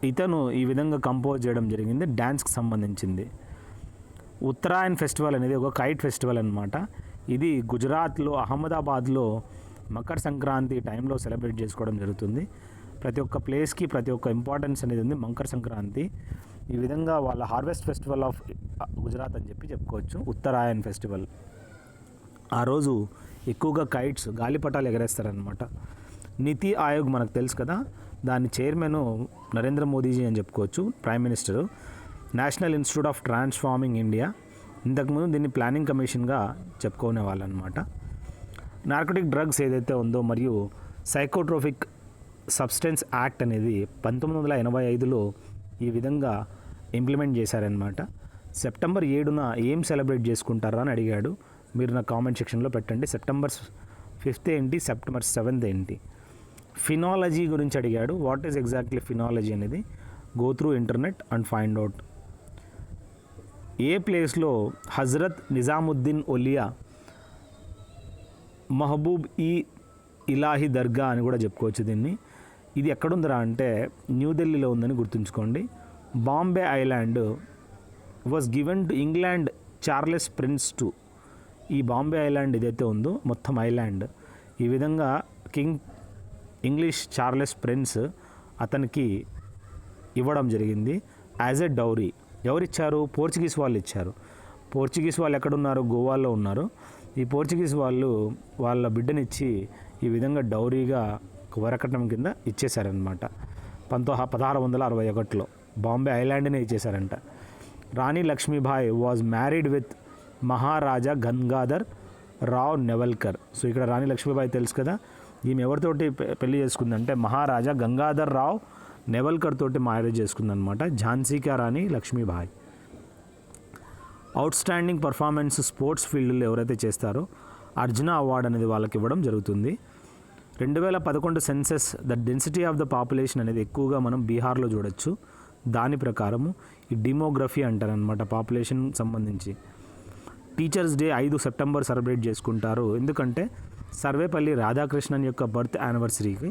ఇతను ఈ విధంగా కంపోజ్ చేయడం జరిగింది, డ్యాన్స్కి సంబంధించింది. ఉత్తరాయణ్ ఫెస్టివల్ అనేది ఒక కైట్ ఫెస్టివల్ అనమాట. ఇది గుజరాత్లో అహ్మదాబాద్లో మకర సంక్రాంతి టైంలో సెలబ్రేట్ చేసుకోవడం జరుగుతుంది. ప్రతి ఒక్క ప్లేస్కి ప్రతి ఒక్క ఇంపార్టెన్స్ అనేది ఉంది మకర సంక్రాంతి. ఈ విధంగా వాళ్ళ హార్వెస్ట్ ఫెస్టివల్ ఆఫ్ గుజరాత్ అని చెప్పి చెప్పుకోవచ్చు. ఉత్తరాయణ్ ఫెస్టివల్ ఆ రోజు ఎక్కువగా కైట్స్ గాలిపటాలు ఎగరేస్తారనమాట. నీతి ఆయోగ్ మనకు తెలుసు కదా, దాని చైర్మన్ నరేంద్ర మోదీజీ అని చెప్పుకోవచ్చు, prime minister. National institute of transforming India, ఇంతకుముందు దీన్ని ప్లానింగ్ కమిషన్గా చెప్పుకునే వాళ్ళు అనమాట. నార్కోటిక్ డ్రగ్స్ ఏదైతే ఉందో మరియు సైకోట్రోపిక్ సబ్స్టెన్స్ యాక్ట్ అనేది 1985లో ఈ విధంగా ఇంప్లిమెంట్ చేశారనమాట. సెప్టెంబర్ 7న ఏం సెలబ్రేట్ చేసుకుంటారా అని అడిగాడు. మీరు నా కామెంట్ సెక్షన్లో పెట్టండి. సెప్టెంబర్ 5th ఏంటి, సెప్టెంబర్ 7th ఏంటి. ఫినాలజీ గురించి అడిగాడు. వాట్ ఈజ్ ఎగ్జాక్ట్లీ ఫినాలజీ అనేది go through internet and find out. ఏ ప్లేస్లో హజరత్ నిజాముద్దీన్ ఒలియా మహబూబ్ ఈ ఇలాహి దర్గా అని కూడా చెప్పుకోవచ్చు దీన్ని. ఇది ఎక్కడుందిరా అంటే న్యూఢిల్లీలో ఉందని గుర్తుంచుకోండి. Bombay island was given to England Charles prince to. ఈ బాంబే ఐలాండ్ ఏదైతే ఉందో మొత్తం ఐలాండ్ ఈ విధంగా కింగ్ ఇంగ్లీష్ చార్లెస్ ప్రిన్స్ అతనికి ఇవ్వడం జరిగింది యాజ్ ఎ డౌరీ. ఎవరిచ్చారు? పోర్చుగీస్ వాళ్ళు ఇచ్చారు. పోర్చుగీస్ వాళ్ళు ఎక్కడున్నారు? గోవాలో ఉన్నారు. ఈ పోర్చుగీస్ వాళ్ళు వాళ్ళ బిడ్డనిచ్చి ఈ విధంగా డౌరీగా వరకట్నం కింద ఇచ్చేశారనమాట. 1661లో బాంబే ఐలాండ్నే ఇచ్చేశారంట. Rani Lakshmibai was married with Maharaja Gangadhar Rao Newalkar. So ఇక్కడ రాణి లక్ష్మీబాయి తెలుసు కదా, ఈమె ఎవరితోటి పెళ్లి చేసుకుందంటే మహారాజా గంగాధర్ రావ్ నెవల్కర్ తోటి మ్యారేజ్ చేసుకుందనమాట. ఝాన్సీ కా Rani Lakshmibai. Outstanding performance sports ఫీల్డ్లో ఎవరైతే చేస్తారో అర్జున అవార్డు అనేది వాళ్ళకి ఇవ్వడం జరుగుతుంది. 2011 census the density of the population అనేది ఎక్కువగా మనం బీహార్లో చూడొచ్చు. దాని ప్రకారము ఈ డిమోగ్రఫీ అంటారనమాట పాపులేషన్ సంబంధించి. టీచర్స్ డే 5 సెప్టెంబర్ సెలబ్రేట్ చేసుకుంటారు. ఎందుకంటే సర్వేపల్లి రాధాకృష్ణన్ యొక్క బర్త్ యానివర్సరీకి.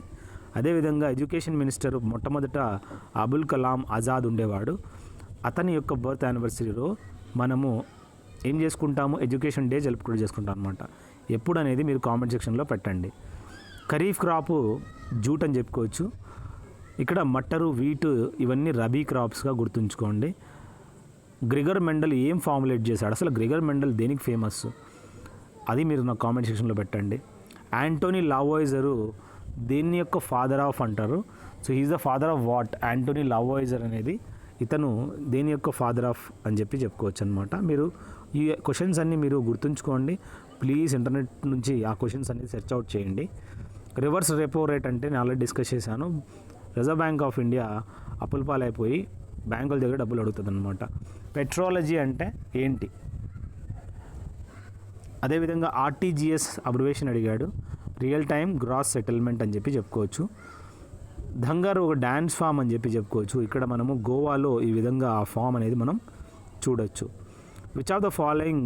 అదేవిధంగా ఎడ్యుకేషన్ మినిస్టర్ మొట్టమొదట అబుల్ కలాం ఆజాద్ ఉండేవాడు. అతని యొక్క బర్త్ యానివర్సరీలో మనము ఏం చేసుకుంటాము? ఎడ్యుకేషన్ డే చేసుకుంటాం అనమాట. ఎప్పుడు అనేది మీరు కామెంట్ సెక్షన్లో పెట్టండి. ఖరీఫ్ క్రాపు జూట్ అని చెప్పుకోవచ్చు. ఇక్కడ మట్టరు, వీటు ఇవన్నీ రబీ క్రాప్స్గా గుర్తుంచుకోండి. గ్రిగర్ మెండల్ ఏం ఫార్ములేట్ చేశాడు? అసలు గ్రిగర్ మెండల్ దేనికి ఫేమస్? అది మీరు నా కామెంట్ సెక్షన్లో పెట్టండి. యాంటోనీ లావాయిజరు దేని యొక్క ఫాదర్ ఆఫ్ అంటారు. So he's the father of what? Antoine Lavoisier అనేది ఇతను దేని యొక్క ఫాదర్ ఆఫ్ అని చెప్పి చెప్పుకోవచ్చు అనమాట. మీరు ఈ క్వశ్చన్స్ అన్నీ మీరు గుర్తుంచుకోండి. ప్లీజ్ ఇంటర్నెట్ నుంచి ఆ క్వశ్చన్స్ అన్ని సెర్చ్ అవుట్ చేయండి. రివర్స్ రెపో రేట్ అంటే నేను ఆల్రెడీ డిస్కస్ చేశాను. రిజర్వ్ బ్యాంక్ ఆఫ్ ఇండియా అప్పుల పాలైపోయి బ్యాంకుల దగ్గర డబ్బులు అడుగుతుంది అనమాట. పెట్రాలజీ అంటే ఏంటి? అదేవిధంగా ఆర్టీజీఎస్ అబ్రివేషన్ అడిగాడు. రియల్ టైమ్ గ్రాస్ సెటిల్మెంట్ అని చెప్పి చెప్పుకోవచ్చు. దంగర్ ఒక డ్యాన్స్ ఫామ్ అని చెప్పి చెప్పుకోవచ్చు. ఇక్కడ మనము గోవాలో ఈ విధంగా ఆ ఫామ్ అనేది మనం చూడొచ్చు. Which of the following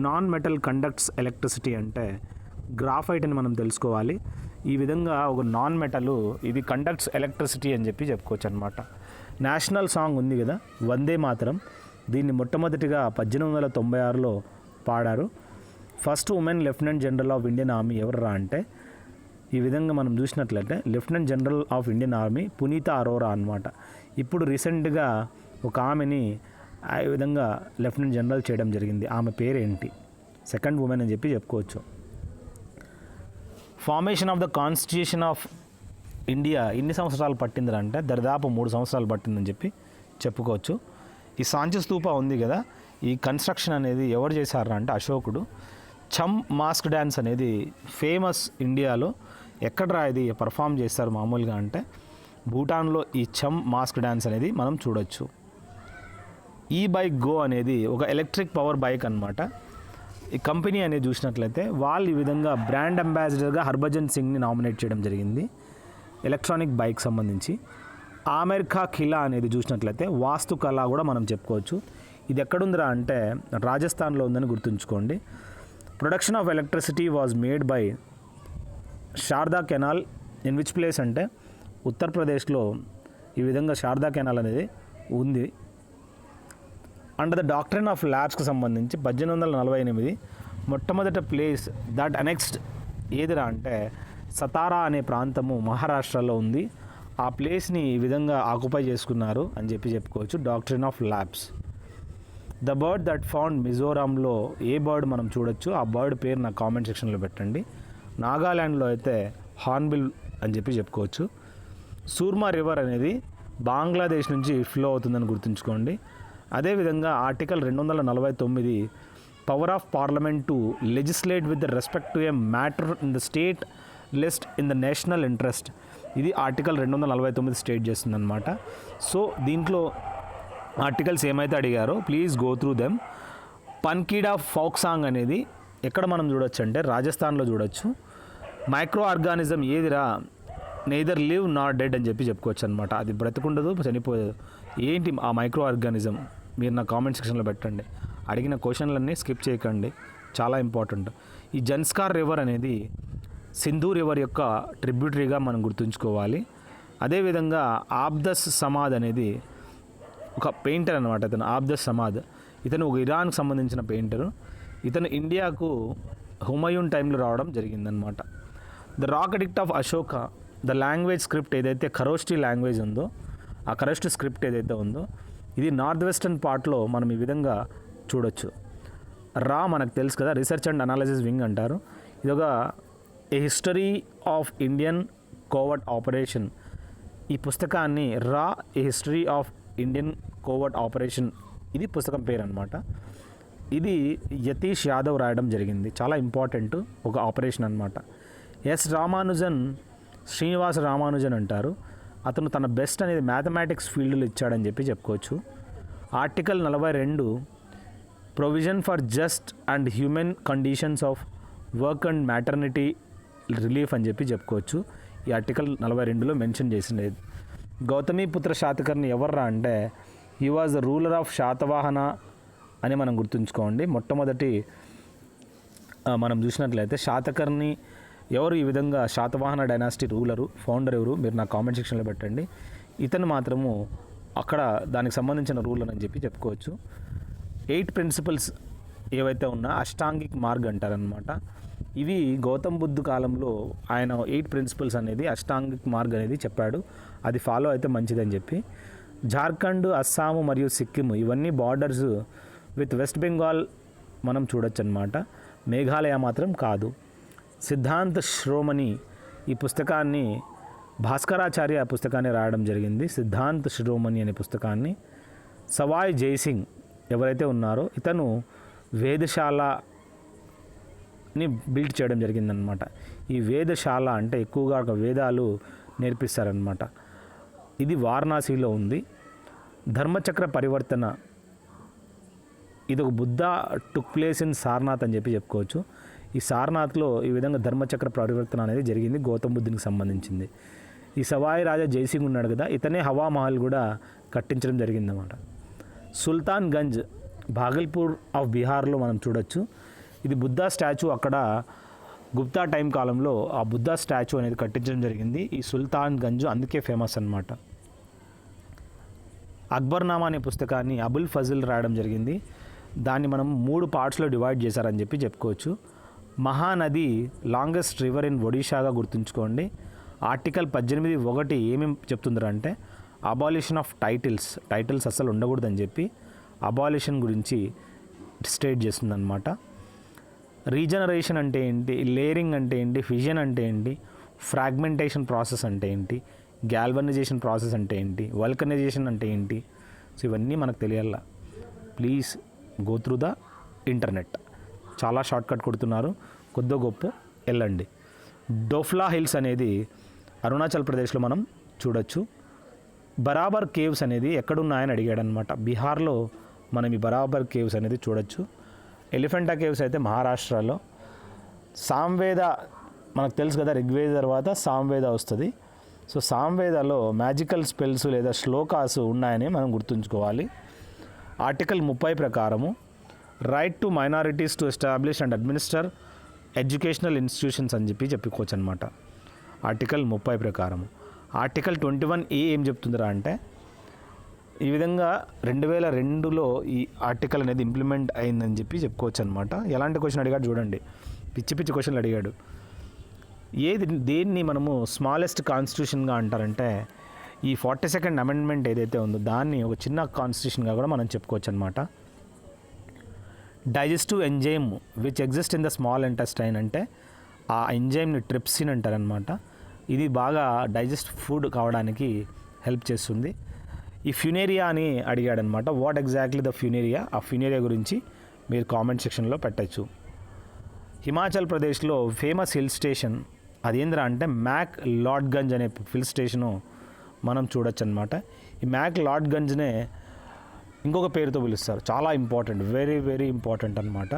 non metal conducts electricity అంటే గ్రాఫైట్ అని మనం తెలుసుకోవాలి. ఈ విధంగా ఒక నాన్ మెటల్ ఇది కండక్ట్స్ ఎలక్ట్రిసిటీ అని చెప్పి చెప్పుకోవచ్చు అనమాట. నేషనల్ సాంగ్ ఉంది కదా, వందే మాతరం. దీన్ని మొట్టమొదటిగా 1896లో పాడారు. First women lieutenant general of Indian army ఎవర్రా అంటే ఈ విధంగా మనం చూసినట్లయితే lieutenant general of Indian army పునీత అరోరా అనమాట. ఇప్పుడు రీసెంట్గా ఒక ఆమెని ఆ విధంగా లెఫ్టినెంట్ జనరల్ చేయడం జరిగింది. ఆమె పేరేంటి? సెకండ్ ఉమెన్ అని చెప్పి చెప్పుకోవచ్చు. Formation of the constitution of India ఎన్ని సంవత్సరాలు పట్టిందిరా అంటే దాదాపు 3 సంవత్సరాలు పట్టిందని చెప్పి చెప్పుకోవచ్చు. ఈ సాంచి స్తూప ఉంది కదా, ఈ కన్స్ట్రక్షన్ అనేది ఎవరు చేశారా అంటే అశోకుడు. చమ్ మాస్క్ డ్యాన్స్ అనేది ఫేమస్ ఇండియాలో. ఎక్కడరా ఇది పర్ఫామ్ చేస్తారు మామూలుగా అంటే భూటాన్లో ఈ చమ్ మాస్క్ డ్యాన్స్ అనేది మనం చూడొచ్చు. ఈ బైక్ గో అనేది ఒక ఎలక్ట్రిక్ పవర్ బైక్ అనమాట. ఈ కంపెనీ అనేది చూసినట్లయితే వాళ్ళు ఈ విధంగా బ్రాండ్ అంబాసిడర్గా హర్భజన్ సింగ్ని నామినేట్ చేయడం జరిగింది ఎలక్ట్రానిక్ బైక్ సంబంధించి. ఆమెర్ ఖా ఖిలా అనేది చూసినట్లయితే వాస్తుకళ కూడా మనం చెప్పుకోవచ్చు. ఇది ఎక్కడుందిరా అంటే రాజస్థాన్లో ఉందని గుర్తుంచుకోండి. Production of electricity was made by Sharada canal in which place అంటే ఉత్తరప్రదేశ్లో ఈ విధంగా శారదా కెనాల్ అనేది ఉంది. అండర్ ద డాక్ట్రిన్ ఆఫ్ ల్యాబ్స్కి సంబంధించి 1848 మొట్టమొదట ప్లేస్ దట్ అనెక్స్డ్ ఏదిరా అంటే సతారా అనే ప్రాంతము మహారాష్ట్రలో ఉంది. ఆ ప్లేస్ని ఈ విధంగా ఆక్యుపై చేసుకున్నారు అని చెప్పుకోవచ్చు. Doctrine of lapse. The bird that found మిజోరాంలో ఏ బర్డ్ మనం చూడొచ్చు, ఆ బర్డ్ పేరు నాకు కామెంట్ సెక్షన్లో పెట్టండి. నాగాల్యాండ్లో అయితే హార్న్బిల్ అని చెప్పుకోవచ్చు. సూర్మా రివర్ అనేది బంగ్లాదేశ్ నుంచి ఫ్లో అవుతుందని గుర్తుంచుకోండి. అదేవిధంగా article 249 power of parliament to legislate with respect to a matter in the state list in the national interest, ఇది ఆర్టికల్ 249 స్టేట్ చేస్తుందన్నమాట. సో దీంట్లో ఆర్టికల్స్ ఏమైతే అడిగారో ప్లీజ్ గో త్రూ దెమ్. పన్కీడా ఫోక్ సాంగ్ అనేది ఎక్కడ మనం చూడొచ్చు అంటే రాజస్థాన్లో చూడొచ్చు. మైక్రో ఆర్గానిజం ఏదిరా, నెయిదర్ లివ్ నాట్ డెడ్ అని చెప్పుకోవచ్చు అనమాట. అది బ్రతికుండదు, చనిపోయేది. ఏంటి ఆ మైక్రో ఆర్గానిజం, మీరు నా కామెంట్ సెక్షన్లో పెట్టండి. అడిగిన క్వశ్చన్లన్నీ స్కిప్ చేయకండి, చాలా ఇంపార్టెంట్. ఈ జన్స్కార్ రివర్ అనేది సింధు రివర్ యొక్క ట్రిబ్యూటరీగా మనం గుర్తుంచుకోవాలి. అదేవిధంగా ఆబ్దస్ సమాద్ అనేది ఒక పెయింటర్ అనమాట. ఇతను ఆబ్దస్ సమాద్, ఇతను ఒక ఇరాన్కి సంబంధించిన పెయింటరు. ఇతను ఇండియాకు హుమయూన్ టైంలో రావడం జరిగిందనమాట. The rock addict of Ashoka, the language script ఏదైతే ఖరోష్టి లాంగ్వేజ్ ఉందో, ఆ ఖరోష్టి స్క్రిప్ట్ ఏదైతే ఉందో ఇది నార్త్ వెస్టర్న్ పార్ట్లో మనం ఈ విధంగా చూడొచ్చు. రా మనకు తెలుసు కదా, రీసెర్చ్ అండ్ అనాలిసిస్ వింగ్ అంటారు. ఇదొక a history of Indian covert operation. ఈ పుస్తకాన్ని రా a history of Indian covert operation, ఇది పుస్తకం పేరు అనమాట. ఇది యతీష్ యాదవ్ రాయడం జరిగింది. చాలా ఇంపార్టెంట్ ఒక ఆపరేషన్ అనమాట. ఎస్ రామానుజన్, శ్రీనివాస రామానుజన్ అంటారు. అతను తన బెస్ట్ అనేది మ్యాథమెటిక్స్ ఫీల్డ్లో ఇచ్చాడని చెప్పుకోవచ్చు. Article 42 provision for just and human conditions of work and maternity relief అని చెప్పుకోవచ్చు. ఈ ఆర్టికల్ 42లో మెన్షన్ చేసినది. గౌతమిపుత్ర శాతకర్ణి ఎవర్రా అంటే he was the ruler of Satavahana అని మనం గుర్తుంచుకోండి. మొట్టమొదటి మనం చూసినట్లయితే శాతకర్ణి ఎవరు, ఈ విధంగా శాతవాహన డైనాసిటీ రూలరు, ఫౌండర్ ఎవరు, మీరు నా కామెంట్ సెక్షన్లో పెట్టండి. ఇతను మాత్రము అక్కడ దానికి సంబంధించిన రూలర్ అని చెప్పుకోవచ్చు. 8 ప్రిన్సిపల్స్ ఏవైతే ఉన్నా అష్టాంగిక్ మార్గ్ అంటారనమాట. ఇవి గౌతమ్ బుద్ధ్ కాలంలో ఆయన 8 ప్రిన్సిపల్స్ అనేది అష్టాంగిక్ మార్గ్ అనేది చెప్పాడు. అది ఫాలో అయితే మంచిదని జార్ఖండ్, అస్సాము మరియు సిక్కిం ఇవన్నీ బార్డర్స్ విత్ వెస్ట్ బెంగాల్ మనం చూడొచ్చు అనమాట. మేఘాలయ మాత్రం కాదు. సిద్ధాంత్ శ్రోమణి ఈ పుస్తకాన్ని భాస్కరాచార్య పుస్తకాన్ని రాయడం జరిగింది. సిద్ధాంత్ శ్రోమణి అనే పుస్తకాన్ని. సవాయ్ జైసింగ్ ఎవరైతే ఉన్నారో ఇతను వేదశాలని బిల్డ్ చేయడం జరిగిందనమాట. ఈ వేదశాల అంటే ఎక్కువగా వేదాలు నేర్పిస్తారనమాట. ఇది వారణాసిలో ఉంది. ధర్మచక్ర పరివర్తన, ఇది ఒక Buddha took place in Sarnath అని చెప్పుకోవచ్చు. ఈ సారనాథ్లో ఈ విధంగా ధర్మచక్ర పరివర్తన అనేది జరిగింది, గౌతమ్ బుద్ధునికి సంబంధించింది. ఈ సవాయి రాజా జైసింగ్ ఉన్నాడు కదా, ఇతనే హవా మహల్ కూడా కట్టించడం జరిగిందన్నమాట. సుల్తాన్ గంజ్ భాగల్పూర్ ఆఫ్ బీహార్లో మనం చూడొచ్చు. ఇది బుద్ధా స్టాచ్యూ, అక్కడ గుప్తా టైం కాలంలో ఆ బుద్ధా స్టాచ్యూ అనేది కట్టించడం జరిగింది. ఈ సుల్తాన్ గంజ్ అందుకే ఫేమస్ అన్నమాట. అక్బర్నామా అనే పుస్తకాన్ని అబుల్ ఫజిల్ రాయడం జరిగింది. దాన్ని మనం 3 పార్ట్స్లో డివైడ్ చేశారని చెప్పుకోవచ్చు. మహానది లాంగెస్ట్ రివర్ ఇన్ ఒడిషాగా గుర్తుంచుకోండి. ఆర్టికల్ 18(1) ఏమేమి చెప్తుందంటే అబాలిషన్ ఆఫ్ టైటిల్స్ అస్సలు ఉండకూడదని అబాలిషన్ గురించి స్టేట్ చేస్తుందన్నమాట. రీజనరేషన్ అంటే ఏంటి, లేయరింగ్ అంటే ఏంటి, ఫిజన్ అంటే ఏంటి, ఫ్రాగ్మెంటేషన్ ప్రాసెస్ అంటే ఏంటి, గ్యాల్వనైజేషన్ ప్రాసెస్ అంటే ఏంటి, వల్కనైజేషన్ అంటే ఏంటి, సో ఇవన్నీ మనకు తెలియాల. Please go through the internet. చాలా షార్ట్కట్ కొడుతున్నారు, కొద్ది గొప్ప వెళ్ళండి. డోఫ్లా హిల్స్ అనేది అరుణాచల్ ప్రదేశ్లో మనం చూడొచ్చు. బరాబర్ కేవ్స్ అనేది ఎక్కడున్నాయని అడిగాడనమాట. బీహార్లో మనం ఈ బరాబర్ కేవ్స్ అనేది చూడొచ్చు. ఎలిఫెంటా కేవ్స్ అయితే మహారాష్ట్రలో. సామ్వేద మనకు తెలుసు కదా, ఋగ్వేద తర్వాత సామ్వేద వస్తుంది. సో సామ్వేదలో మ్యాజికల్ స్పెల్స్ లేదా శ్లోకాస్ ఉన్నాయని మనం గుర్తుంచుకోవాలి. ఆర్టికల్ 30 ప్రకారము right to minorities to establish and administer educational institutions అని చెప్పుకోవచ్చు అనమాట. ఆర్టికల్ 30 ప్రకారము. ఆర్టికల్ 21A ఏం చెప్తుందిరా అంటే ఈ విధంగా 2002లో ఈ ఆర్టికల్ అనేది ఇంప్లిమెంట్ అయిందని చెప్పి చెప్పుకోవచ్చు అనమాట. ఎలాంటి క్వశ్చన్ అడిగాడు చూడండి, పిచ్చి పిచ్చి క్వశ్చన్లు అడిగాడు. దేన్ని మనము స్మాలెస్ట్ కాన్స్టిట్యూషన్గా అంటారంటే ఈ 42nd అమెండ్మెంట్ ఏదైతే ఉందో దాన్ని ఒక చిన్న కాన్స్టిట్యూషన్గా కూడా మనం చెప్పుకోవచ్చు అనమాట. Digestive enzyme which exist in the small intestine అంటే ఆ ఎంజైమ్ని ట్రిప్సిన్ అంటారనమాట. ఇది బాగా డైజెస్ట్ ఫుడ్ కావడానికి హెల్ప్ చేస్తుంది. ఈ ఫ్యూనేరియా అని అడిగాడనమాట. వాట్ ఎగ్జాక్ట్లీ ద ఫ్యూనేరియా, ఆ ఫ్యూనేరియా గురించి మీరు కామెంట్ సెక్షన్లో పెట్టచ్చు. హిమాచల్ ప్రదేశ్లో ఫేమస్ హిల్ స్టేషన్ అదేంద్రా అంటే మ్యాక్ లాడ్గంజ్ అనే హిల్ స్టేషను మనం చూడొచ్చు అనమాట. ఈ మ్యాక్ లాడ్గంజ్నే ఇంకొక పేరుతో పిలుస్తారు, చాలా ఇంపార్టెంట్, వెరీ వెరీ ఇంపార్టెంట్ అనమాట.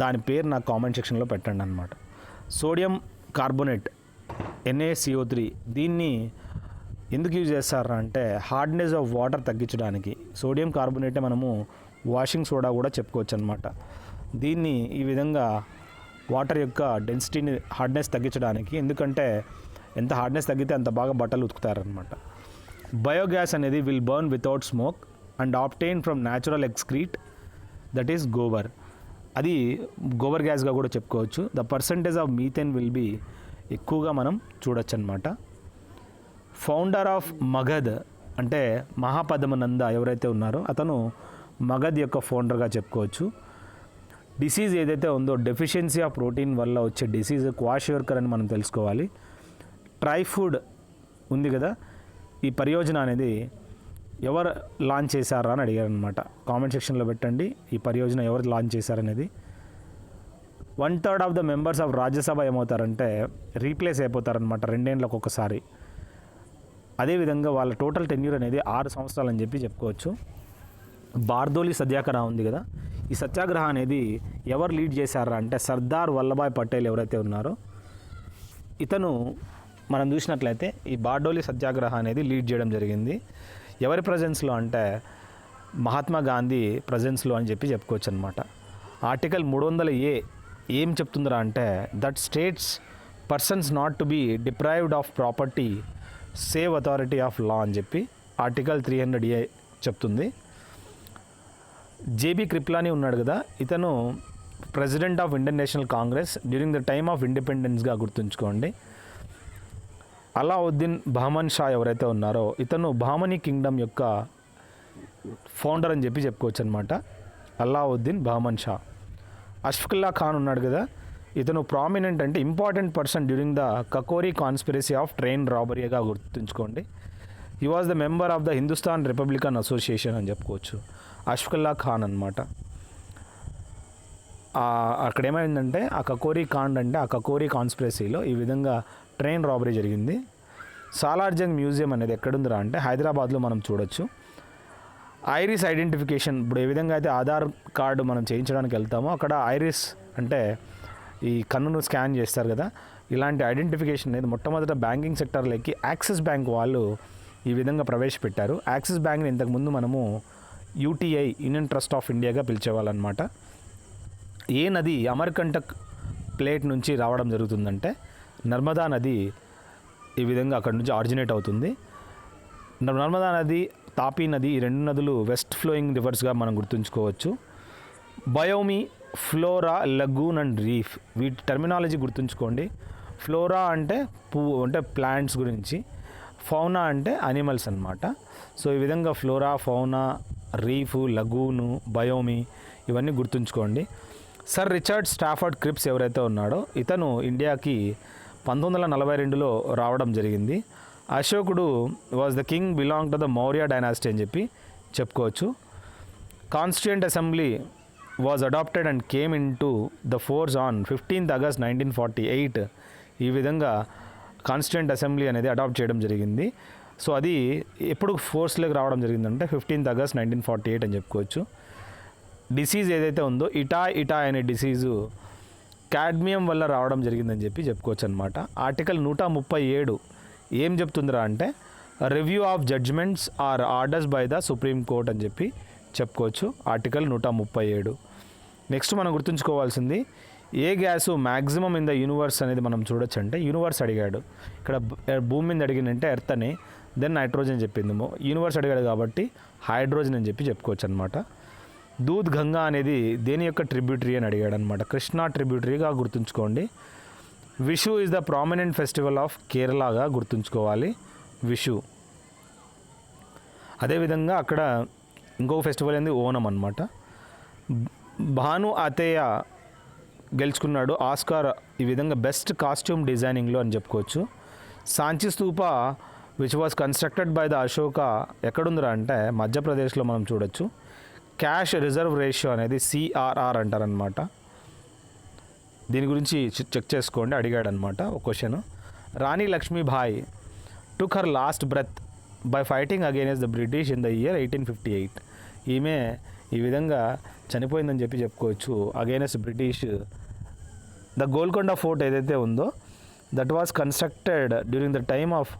దాని పేరు నాకు కామెంట్ సెక్షన్లో పెట్టండి అనమాట. సోడియం కార్బోనేట్ NaCO3 దీన్ని ఎందుకు యూజ్ చేస్తారు అంటే హార్డ్నెస్ ఆఫ్ వాటర్ తగ్గించడానికి. సోడియం కార్బోనేటే మనము వాషింగ్ సోడా కూడా చెప్పుకోవచ్చు అనమాట. దీన్ని ఈ విధంగా వాటర్ యొక్క డెన్సిటీని హార్డ్నెస్ తగ్గించడానికి, ఎందుకంటే ఎంత హార్డ్నెస్ తగ్గితే అంత బాగా బట్టలు ఉతుకుతారనమాట. బయోగ్యాస్ అనేది will burn without smoke and obtain from natural excreta that is gobar. అది గోబర్ గ్యాస్గా కూడా చెప్పుకోవచ్చు. The percentage of methane will be ఎక్కువగా మనం చూడొచ్చు అనమాట. ఫౌండర్ ఆఫ్ మగధ్ అంటే మహాపద్మనంద ఎవరైతే ఉన్నారో అతను మగధ్ యొక్క ఫౌండర్గా చెప్పుకోవచ్చు. డిసీజ్ ఏదైతే ఉందో డెఫిషియన్సీ ఆఫ్ ప్రోటీన్ వల్ల వచ్చే డిసీజ్ క్వాషియోర్కర్ అని మనం తెలుసుకోవాలి. ట్రైఫుడ్ ఉంది కదా, ఈ పరియోజన అనేది ఎవరు లాంచ్ చేశారా అని అడిగారు అనమాట. కామెంట్ సెక్షన్లో పెట్టండి ఈ పరియోజన ఎవరు లాంచ్ చేశారనేది. 1/3 of the members of Rajya Sabha ఏమవుతారంటే రీప్లేస్ అయిపోతారనమాట 2 ఏళ్ళకి ఒకసారి. అదేవిధంగా వాళ్ళ టోటల్ టెన్యూర్ అనేది 6 సంవత్సరాలు అని చెప్పి చెప్పుకోవచ్చు. బార్దోలి సత్యాగ్రహం ఉంది కదా, ఈ సత్యాగ్రహం అనేది ఎవరు లీడ్ చేశారా అంటే సర్దార్ వల్లభాయ్ పటేల్ ఎవరైతే ఉన్నారో ఇతను మనం చూసినట్లయితే ఈ బార్డోలి సత్యాగ్రహం అనేది లీడ్ చేయడం జరిగింది. ఎవరి ప్రజెన్స్లో అంటే మహాత్మా గాంధీ ప్రజెన్స్లో అని చెప్పి చెప్పుకోవచ్చు అనమాట. ఆర్టికల్ 300A ఏం చెప్తుందిరా అంటే that states persons not to be deprived of property save authority of law అని చెప్పి ఆర్టికల్ 300A చెప్తుంది. జేబీ కృప్లానీ ఉన్నాడు కదా, ఇతను president of Indian National Congress during the time of ఇండిపెండెన్స్గా గుర్తుంచుకోండి. అలావుద్దీన్ బహమన్ షా ఎవరైతే ఉన్నారో ఇతను బహమనీ కింగ్డమ్ యొక్క ఫౌండర్ అని చెప్పి చెప్పుకోవచ్చు అనమాట. అలావుద్దీన్ బహమన్ షా. అష్ఫాకుల్లా ఖాన్ ఉన్నాడు కదా, ఇతను ప్రామినెంట్ అంటే important person during the Kakori conspiracy of train రాబరీగా గుర్తుంచుకోండి. He was the member of the Hindustan Republican Association అని చెప్పుకోవచ్చు. అష్ఫాకుల్లా ఖాన్ అనమాట. అక్కడ ఏమైందంటే ఆ కకోరీ కాండ్ అంటే ఆ కకోరీ కాన్స్పిరసీలో ఈ విధంగా ట్రైన్ రాబరీ జరిగింది. సాలార్జంగ్ మ్యూజియం అనేది ఎక్కడుందిరా అంటే హైదరాబాద్లో మనం చూడొచ్చు. ఐరిస్ ఐడెంటిఫికేషన్, ఇప్పుడు ఏ విధంగా అయితే ఆధార్ కార్డు మనం చేయించడానికి వెళ్తామో అక్కడ ఐరిస్ అంటే ఈ కన్నును స్కాన్ చేస్తారు కదా, ఇలాంటి ఐడెంటిఫికేషన్ అనేది మొట్టమొదట బ్యాంకింగ్ సెక్టర్లోకి యాక్సిస్ బ్యాంక్ వాళ్ళు ఈ విధంగా ప్రవేశపెట్టారు. యాక్సిస్ బ్యాంక్ని ఇంతకుముందు మనము UTI యూనియన్ ట్రస్ట్ ఆఫ్ ఇండియాగా పిలిచేవాళ్ళనమాట. ఏ నది అమర్కంటక్ ప్లేట్ నుంచి రావడం జరుగుతుందంటే నర్మదా నది ఈ విధంగా అక్కడ నుంచి ఆరిజినేట్ అవుతుంది. నర్మదా నది, తాపీ నది, ఈ 2 నదులు వెస్ట్ ఫ్లోయింగ్ రివర్స్గా మనం గుర్తుంచుకోవచ్చు. బయోమీ, ఫ్లోరా, లగూన్ అండ్ రీఫ్, వీటి టర్మినాలజీ గుర్తుంచుకోండి. ఫ్లోరా అంటే పువ్వు అంటే ప్లాంట్స్ గురించి, ఫౌనా అంటే అనిమల్స్ అన్నమాట. సో ఈ విధంగా ఫ్లోరా, ఫౌనా, రీఫ్, లగూను, బయోమీ ఇవన్నీ గుర్తుంచుకోండి. సర్ రిచర్డ్ స్టాఫర్డ్ క్రిప్స్ ఎవరైతే ఉన్నాడో ఇతను ఇండియాకి 1942లో రావడం జరిగింది. అశోకుడు was the king belong to the Maurya dynasty అని చెప్పి చెప్పుకోవచ్చు. Constituent assembly was adopted and came into the force on 15th August 1948. ఈ విధంగా కాన్స్టిట్యూయెంట్ అసెంబ్లీ అనేది అడాప్ట్ చేయడం జరిగింది. సో అది ఎప్పుడు ఫోర్స్లోకి రావడం జరిగిందంటే 15th August 1948 అని చెప్పుకోవచ్చు. డిసీజ్ ఏదైతే ఉందో ఇటా అనే డిసీజు కాడ్మియం వల్ల రావడం జరిగిందని చెప్పి చెప్పుకోవచ్చు అనమాట. ఆర్టికల్ 137 ఏం చెప్తుందిరా అంటే review of judgments or orders by the supreme court అని చెప్పి చెప్పుకోవచ్చు. ఆర్టికల్ 137. నెక్స్ట్ మనం గుర్తుంచుకోవాల్సింది ఏ gas maximum in the universe అనేది మనం చూడొచ్చు అంటే యూనివర్స్ అడిగాడు. ఇక్కడ భూమి మీద అడిగిందంటే ఎర్త్ అని, దెన్ నైట్రోజన్ చెప్పిందేమో. యూనివర్స్ అడిగాడు కాబట్టి హైడ్రోజన్ అని చెప్పుకోవచ్చు అనమాట. దూద్ గంగా అనేది దేని యొక్క ట్రిబ్యూటరీ అని అడిగాడు అనమాట. కృష్ణా ట్రిబ్యూటరీగా గుర్తుంచుకోండి. Vishu is the prominent festival of కేరళగా గుర్తుంచుకోవాలి విషు. అదేవిధంగా అక్కడ ఇంకొక ఫెస్టివల్ ఏంది ఓనం అనమాట. భాను అతేయ గెలుచుకున్నాడు ఆస్కార్ ఈ విధంగా బెస్ట్ కాస్ట్యూమ్ డిజైనింగ్లో అని చెప్పుకోవచ్చు. Sanchi Stupa which was constructed by the Ashoka ఎక్కడుందిరా అంటే మధ్యప్రదేశ్లో మనం చూడొచ్చు. క్యాష్ రిజర్వ్ రేషియో అనేది సిఆర్ఆర్ అంటారనమాట. దీని గురించి చెక్ చేసుకోండి, అడిగాడనమాట ఒక question. Rani Lakshmibai took her last breath by fighting against the British in the year 1858. ఈమె ఈ విధంగా చనిపోయిందని చెప్పుకోవచ్చు against British. The Golconda fort ఏదైతే ఉందో that was constructed during the time of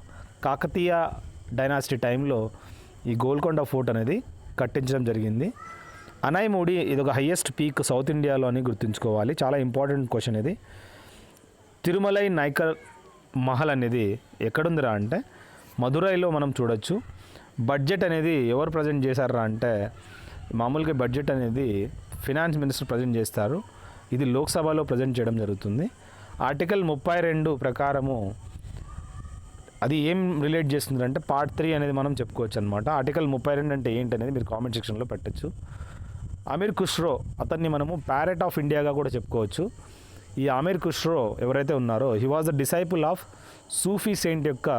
Kakatiya dynasty టైంలో ఈ గోల్కొండ ఫోర్ట్ అనేది కట్టించడం జరిగింది. అనైమూడి ఇది ఒక హయ్యెస్ట్ పీక్ సౌత్ ఇండియాలో అని గుర్తుంచుకోవాలి, చాలా ఇంపార్టెంట్ క్వశ్చన్ ఇది. తిరుమలై నైకర్ మహల్ అనేది ఎక్కడుందిరా అంటే మదురైలో మనం చూడొచ్చు. బడ్జెట్ అనేది ఎవరు ప్రజెంట్ చేశారా అంటే మామూలుగా బడ్జెట్ అనేది ఫినాన్స్ మినిస్టర్ ప్రజెంట్ చేస్తారు. ఇది లోక్సభలో ప్రజెంట్ చేయడం జరుగుతుంది. ఆర్టికల్ 32 ప్రకారము అది ఏం రిలేట్ చేస్తుందంటే పార్ట్ 3 అనేది మనం చెప్పుకోవచ్చు అనమాట. ఆర్టికల్ 32 అంటే ఏంటి అనేది మీరు కామెంట్ సెక్షన్లో పెట్టచ్చు. అమీర్ ఖుష్రో అతన్ని మనము ప్యారెట్ ఆఫ్ ఇండియాగా కూడా చెప్పుకోవచ్చు. ఈ అమీర్ ఖుష్రో ఎవరైతే ఉన్నారో he was the disciple of Sufi Saint యొక్క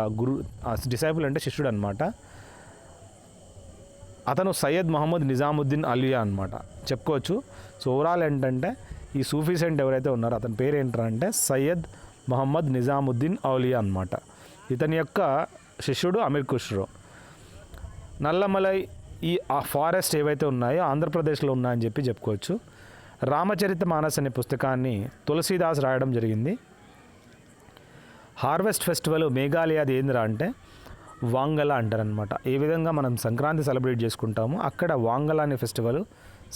డిసైపుల్ అంటే శిష్యుడు అనమాట. అతను సయ్యద్ మహమ్మద్ నిజాముద్దీన్ అలియా అనమాట చెప్పుకోవచ్చు. సో ఓవరాల్ ఏంటంటే ఈ సూఫీ సెయింట్ ఎవరైతే ఉన్నారో అతని పేరు ఏంటంటే సయ్యద్ మహమ్మద్ నిజాముద్దీన్ ఔలియా అనమాట. ఇతని యొక్క శిష్యుడు అమీర్ ఖుష్రో. నల్లమలై ఈ ఫారెస్ట్ ఏవైతే ఉన్నాయో ఆంధ్రప్రదేశ్లో ఉన్నాయని చెప్పుకోవచ్చు. రామచరిత మానస్ అనే పుస్తకాన్ని తులసీదాస్ రాయడం జరిగింది. హార్వెస్ట్ ఫెస్టివల్ మేఘాలయది ఏందిరా అంటే వాంగల అంటారనమాట. ఏ విధంగా మనం సంక్రాంతి సెలబ్రేట్ చేసుకుంటాము అక్కడ వాంగల అనే ఫెస్టివల్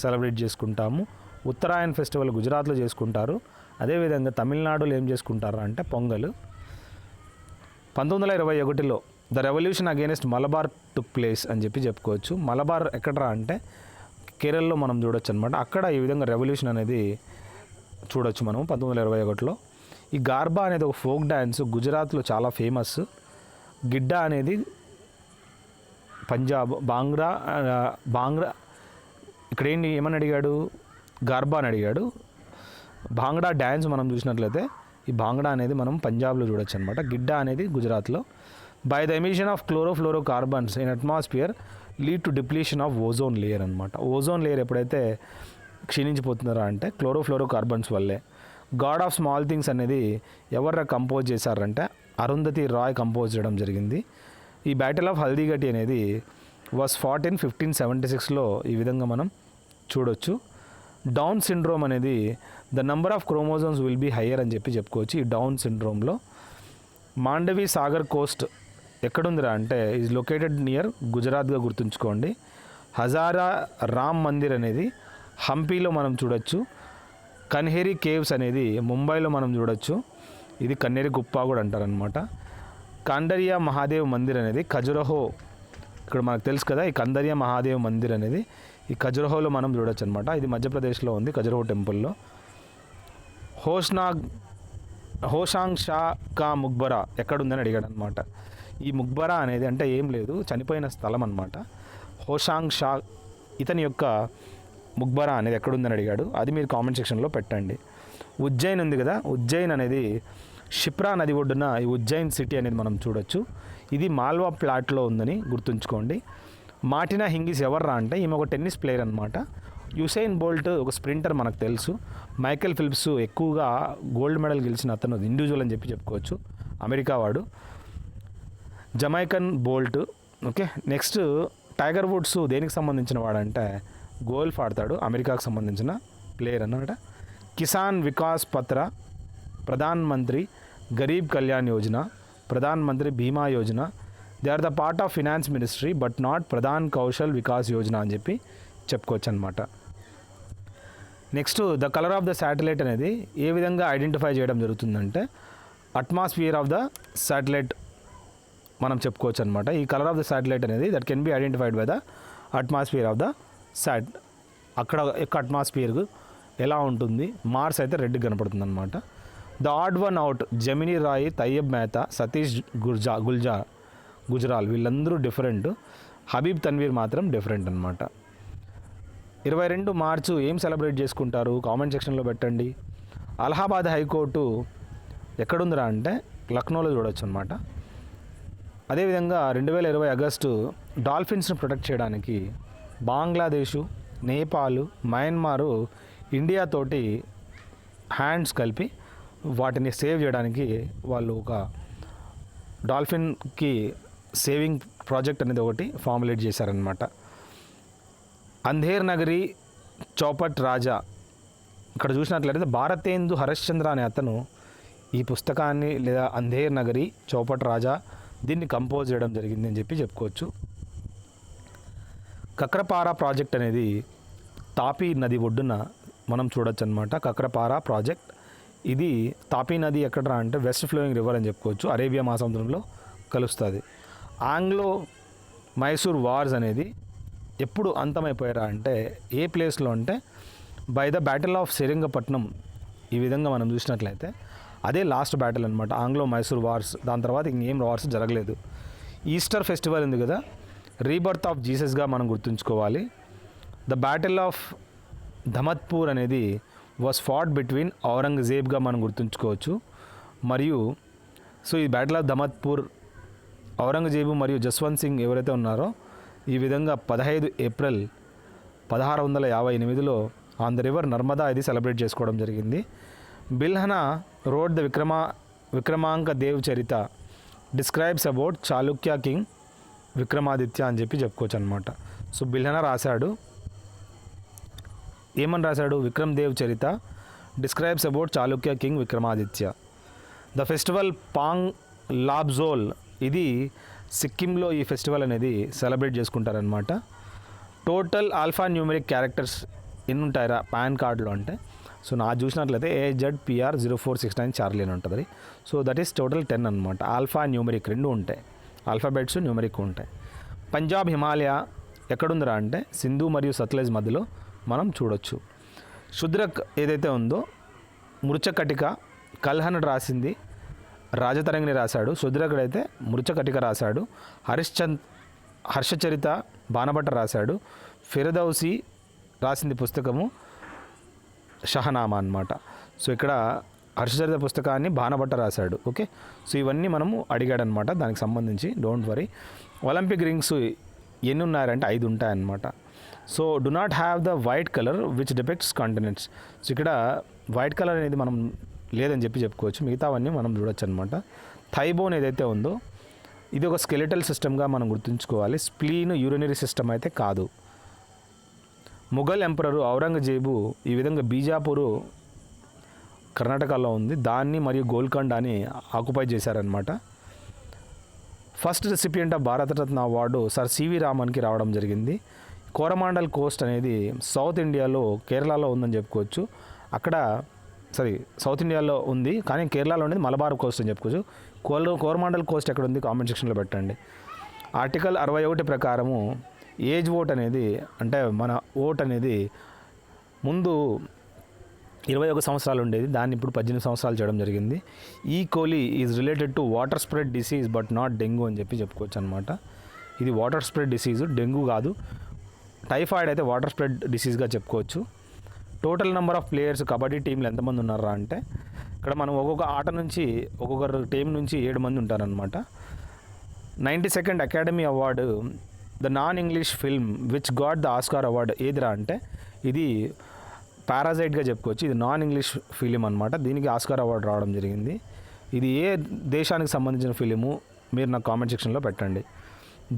సెలబ్రేట్ చేసుకుంటాము. ఉత్తరాయణ్ ఫెస్టివల్ గుజరాత్లో చేసుకుంటారు. అదేవిధంగా తమిళనాడులో ఏం చేసుకుంటారు అంటే పొంగల్. 1921లో the revolution against Malabar took place అని చెప్పుకోవచ్చు. మలబార్ ఎక్కడరా అంటే కేరళలో మనం చూడొచ్చు అనమాట. అక్కడ ఈ విధంగా రెవల్యూషన్ అనేది చూడొచ్చు మనం 1921లో. ఈ గార్బా అనేది ఒక ఫోక్ డ్యాన్స్ గుజరాత్లో చాలా ఫేమస్. గిడ్డా అనేది పంజాబ్. బాంగ్రా ఇక్కడ ఏంటి ఏమని అడిగాడు, గార్బా అని అడిగాడు. భాంగ్డా డ్యాన్స్ మనం చూసినట్లయితే ఈ భాంగ్డా అనేది మనం పంజాబ్లో చూడొచ్చు అనమాట. గిడ్డా అనేది గుజరాత్లో. By the emission of chlorofluoro carbons in atmosphere lead to depletion of ozone layer అనమాట. ఓజోన్ లేయర్ ఎప్పుడైతే క్షీణించిపోతున్నారా అంటే క్లోరోఫ్లోరో కార్బన్స్ వల్లే. గాడ్ ఆఫ్ స్మాల్ థింగ్స్ అనేది ఎవరు కంపోజ్ చేశారంటే అరుంధతి రాయ్ కంపోజ్ చేయడం జరిగింది. ఈ బ్యాటిల్ ఆఫ్ హల్దీఘటి అనేది వాస్ ఫాట్ ఇన్ 1576లో ఈ విధంగా మనం చూడొచ్చు. డౌన్ సిండ్రోమ్ అనేది the number of chromosomes will be higher అని చెప్పుకోవచ్చు. ఈ డౌన్ సిండ్రోమ్లో మాండవి సాగర్ కోస్ట్ ఎక్కడుందిరా అంటే ఈజ్ లొకేటెడ్ నియర్ గుజరాత్గా గుర్తుంచుకోండి. హజారా రామ్ మందిర్ అనేది హంపీలో మనం చూడొచ్చు. కన్హేరి కేవ్స్ అనేది ముంబైలో మనం చూడొచ్చు. ఇది కన్నేరి గుప్ప కూడా అంటారనమాట. కందరియా మహాదేవ్ మందిర్ అనేది ఖజురహో, ఇక్కడ మనకు తెలుసు కదా ఈ కందరియా మహాదేవ్ మందిర్ అనేది ఈ ఖజురహోలో మనం చూడొచ్చు అనమాట. ఇది మధ్యప్రదేశ్లో ఉంది ఖజురహో టెంపుల్లో. హోషాంగ్ షా కా ముక్బరా ఎక్కడుందని అడిగాడు అనమాట. ఈ ముక్బరా అనేది అంటే ఏం లేదు చనిపోయిన స్థలం అనమాట. హోషాంగ్ షా ఇతని యొక్క ముక్బరా అనేది ఎక్కడుందని అడిగాడు. అది మీరు కామెంట్ సెక్షన్లో పెట్టండి. ఉజ్జయిన్ ఉంది కదా, ఉజ్జయిన్ అనేది షిప్రా నది ఒడ్డున ఈ ఉజ్జయిన్ సిటీ అనేది మనం చూడొచ్చు. ఇది మాల్వా ప్లాట్లో ఉందని గుర్తుంచుకోండి. మార్టినా హింగిస్ ఎవర్రా అంటే ఈమె ఒక టెన్నిస్ ప్లేయర్ అనమాట. యుసైన్ బోల్ట్ ఒక స్ప్రింటర్ మనకు తెలుసు. మైకేల్ ఫిలిప్స్ ఎక్కువగా గోల్డ్ మెడల్ గెలిచిన అతను ఇండివిజువల్ అని చెప్పుకోవచ్చు, అమెరికా వాడు. Jamaican Bolt. Okay, next Tiger Woods దేనికి సంబంధించిన వాడంటే గోల్ఫ్ ఆడతాడు, అమెరికాకు సంబంధించిన ప్లేయర్ అన్నమాట. కిసాన్ వికాస్ పత్ర, Pradhan Mantri Garib Kalyan Yojana, Pradhan Mantri Bima Yojana, they are the part of finance ministry but not Pradhan Kaushal Vikas Yojana అని చెప్పుకోవచ్చు అనమాట. Next the colour of the satellite అనేది ఏ విధంగా ఐడెంటిఫై చేయడం జరుగుతుందంటే అట్మాస్ఫియర్ ఆఫ్ ద శాటిలైట్ మనం చెప్పుకోవచ్చు అనమాట. ఈ కలర్ ఆఫ్ ద శాటిలైట్ అనేది that can be identified by the atmosphere of the అక్కడ యొక్క అట్మాస్ఫియర్ ఎలా ఉంటుంది. మార్స్ అయితే రెడ్ కనపడుతుంది అనమాట. ద ఆడ్ వన్ అవుట్ జమినీ రాయ్, తయ్యబ్ మెహతా, సతీష్ గుజరాల్ వీళ్ళందరూ డిఫరెంట్. హబీబ్ తన్వీర్ మాత్రం డిఫరెంట్ అనమాట. 22 మార్చు ఏం సెలబ్రేట్ చేసుకుంటారు కామెంట్ సెక్షన్లో పెట్టండి. అలహాబాద్ హైకోర్టు ఎక్కడుందిరా అంటే లక్నోలో చూడొచ్చు అనమాట. అదేవిధంగా 2020 ఆగస్టు డాల్ఫిన్స్ను ప్రొటెక్ట్ చేయడానికి బంగ్లాదేశు, నేపాల్, మయన్మారు ఇండియాతోటి హ్యాండ్స్ కలిపి వాటిని సేవ్ చేయడానికి వాళ్ళు ఒక డాల్ఫిన్కి సేవింగ్ ప్రాజెక్ట్ అనేది ఒకటి ఫార్ములేట్ చేశారనమాట. అంధేర్ నగరి చౌపట్ రాజా ఇక్కడ చూసినట్లయితే భారతేందు హరిశ్చంద్ర అనే అతను ఈ పుస్తకాన్ని లేదా అంధేర్ నగరి చౌపట్ రాజా దీన్ని కంపోజ్ చేయడం జరిగింది అని చెప్పి చెప్పుకోవచ్చు. కక్రపారా ప్రాజెక్ట్ అనేది తాపీ నది ఒడ్డున మనం చూడొచ్చు అనమాట. కక్రపారా ప్రాజెక్ట్ ఇది తాపీ నది ఎక్కడ అంటే వెస్ట్ ఫ్లోయింగ్ రివర్ అని చెప్పుకోవచ్చు, అరేబియా మహాసముద్రంలో కలుస్తుంది. ఆంగ్లో మైసూర్ వార్స్ అనేది ఎప్పుడు అంతమైపోయారా అంటే ఏ ప్లేస్లో అంటే by the battle of Srirangapatnam. ఈ విధంగా మనం చూసినట్లయితే అదే లాస్ట్ బ్యాటిల్ అనమాట ఆంగ్లో మైసూర్ వార్స్. దాని తర్వాత ఇంకేం వార్స్ జరగలేదు. ఈస్టర్ ఫెస్టివల్ ఉంది కదా, రీబర్త్ ఆఫ్ జీసస్గా మనం గుర్తుంచుకోవాలి. ద బ్యాటిల్ ఆఫ్ ధమత్పూర్ అనేది వాస్ ఫాట్ బిట్వీన్ ఔరంగజేబ్గా మనం గుర్తుంచుకోవచ్చు. మరియు సో ఈ బ్యాటిల్ ఆఫ్ ధమత్పూర్ ఔరంగజేబు మరియు జస్వంత్ సింగ్ ఎవరైతే ఉన్నారో ఈ విధంగా 15 ఏప్రిల్ 1658లో ఆన్ ద రివర్ నర్మదా ఇది సెలబ్రేట్ చేసుకోవడం జరిగింది. Bilhana wrote the Vikramanka Dev Charita describes about Chalukya king Vikramaditya అని చెప్పి చెప్పుకోవచ్చు అనమాట. సో బిల్హనా రాశాడు, ఏమని రాశాడు, Vikram Dev Charita describes about Chalukya king Vikramaditya. The festival Pang Lhabsol ఇది సిక్కింలో ఈ ఫెస్టివల్ అనేది సెలబ్రేట్ చేసుకుంటారనమాట. టోటల్ ఆల్ఫా న్యూమెరిక్ క్యారెక్టర్స్ ఎన్ని ఉంటాయరా పాన్ కార్డులో అంటే సో నా చూసినట్లయితే AZPR 0469 చార్లీ అని ఉంటుంది. సో దట్ ఈస్ టోటల్ 10 అనమాట. ఆల్ఫా న్యూమెరిక్ రెండు ఉంటాయి, ఆల్ఫాబెట్స్ న్యూమెరిక్ ఉంటాయి. పంజాబ్ హిమాలయ ఎక్కడుందిరా అంటే సింధు మరియు సత్లజ్ మధ్యలో మనం చూడొచ్చు. శుద్రక్ ఏదైతే ఉందో మృచకటిక కల్హన్ రాసింది, రాజతరంగిని రాశాడు. శుద్రకుడు అయితే మృచకటిక రాశాడు. హర్షచరిత బాణభట్ట రాశాడు. ఫిరదౌసి రాసింది పుస్తకము షహనామా అన్నమాట. సో ఇక్కడ హర్షచరిత పుస్తకాన్ని బాణభట్ట రాశాడు. ఓకే, సో ఇవన్నీ మనము అడిగాడనమాట దానికి సంబంధించి. Don't worry. ఒలింపిక్ రింగ్స్ ఎన్ని ఉన్నారంటే 5 ఉంటాయన్నమాట. So do not have the white colour which depicts continents. So ఇక్కడ వైట్ కలర్ అనేది మనం లేదని చెప్పుకోవచ్చు, మిగతావన్నీ మనం చూడొచ్చు అనమాట. థైబోన్ ఏదైతే ఉందో ఇది ఒక స్కెలిటల్ సిస్టమ్గా మనం గుర్తుంచుకోవాలి. స్ప్లీన్ యూరినరీ సిస్టమ్ అయితే కాదు. ముఘల్ ఎంపరరు ఔరంగజేబు ఈ విధంగా బీజాపూరు కర్ణాటకలో ఉంది, దాన్ని మరియు గోల్కొండని ఆక్యుపై చేశారనమాట. First recipient of Bharat Ratna award sir CV రామన్కి రావడం జరిగింది. కోరమాండల్ కోస్ట్ అనేది సౌత్ ఇండియాలో కేరళలో ఉందని చెప్పుకోవచ్చు. అక్కడ సౌత్ ఇండియాలో ఉంది కానీ కేరళలో ఉండేది మలబార్ కోస్ట్ అని చెప్పుకోవచ్చు. కోరమాండల్ కోస్ట్ ఎక్కడ ఉంది కామెంట్ సెక్షన్లో పెట్టండి. ఆర్టికల్ 61 ప్రకారము ఏజ్ ఓట్ అనేది అంటే మన ఓట్ అనేది ముందు 21 సంవత్సరాలు ఉండేది, దాన్ని ఇప్పుడు 18 సంవత్సరాలు చేయడం జరిగింది. ఈ Coolie is related to water spread disease but not dengue అని చెప్పుకోవచ్చు అనమాట. ఇది వాటర్ స్ప్రెడ్ డిసీజు, డెంగ్యూ కాదు. టైఫాయిడ్ అయితే వాటర్ స్ప్రెడ్ డిసీజ్గా చెప్పుకోవచ్చు. Total number of players kabaddi టీంలు ఎంతమంది ఉన్నారా అంటే ఇక్కడ మనం ఒక్కొక్క ఆట నుంచి ఒక్కొక్క టీం నుంచి 7 మంది ఉంటారనమాట. 92nd academy award the non English film which got the Oscar award ఏదిరా అంటే ఇది పారాసైట్గా చెప్పుకోవచ్చు. ఇది నాన్ ఇంగ్లీష్ ఫిలిం అనమాట, దీనికి ఆస్కార్ అవార్డు రావడం జరిగింది. ఇది ఏ దేశానికి సంబంధించిన ఫిలిము మీరు నాకు కామెంట్ సెక్షన్లో పెట్టండి.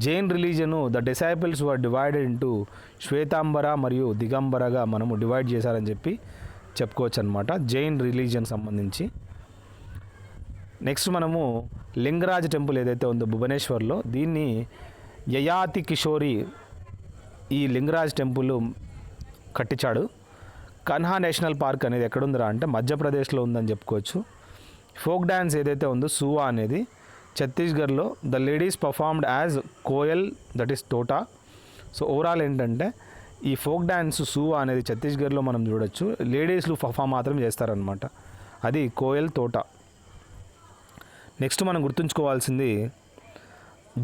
Jain religion the disciples were divided into Shvetambara మరియు దిగంబరగా మనము డివైడ్ చేశారని చెప్పుకోవచ్చు అనమాట జైన్ రిలీజియన్ సంబంధించి. నెక్స్ట్ మనము లింగరాజ్ టెంపుల్ ఏదైతే ఉందో భువనేశ్వర్లో, దీన్ని యయాతి కిషోరి ఈ లింగరాజ్ టెంపుల్ కట్టించాడు. కన్హా నేషనల్ పార్క్ అనేది ఎక్కడుందిరా అంటే మధ్యప్రదేశ్లో ఉందని చెప్పుకోవచ్చు. ఫోక్ డ్యాన్స్ ఏదైతే ఉందో సువా అనేది ఛత్తీస్గఢ్లో the ladies performed as koyal, that is tota. So overall ఏంటంటే ఈ ఫోక్ డ్యాన్స్ సూవా అనేది ఛత్తీస్గఢ్లో మనం చూడొచ్చు, లేడీస్లు పర్ఫామ్ మాత్రం చేస్తారనమాట. అది కోయల్ తోట. నెక్స్ట్ మనం గుర్తుంచుకోవాల్సింది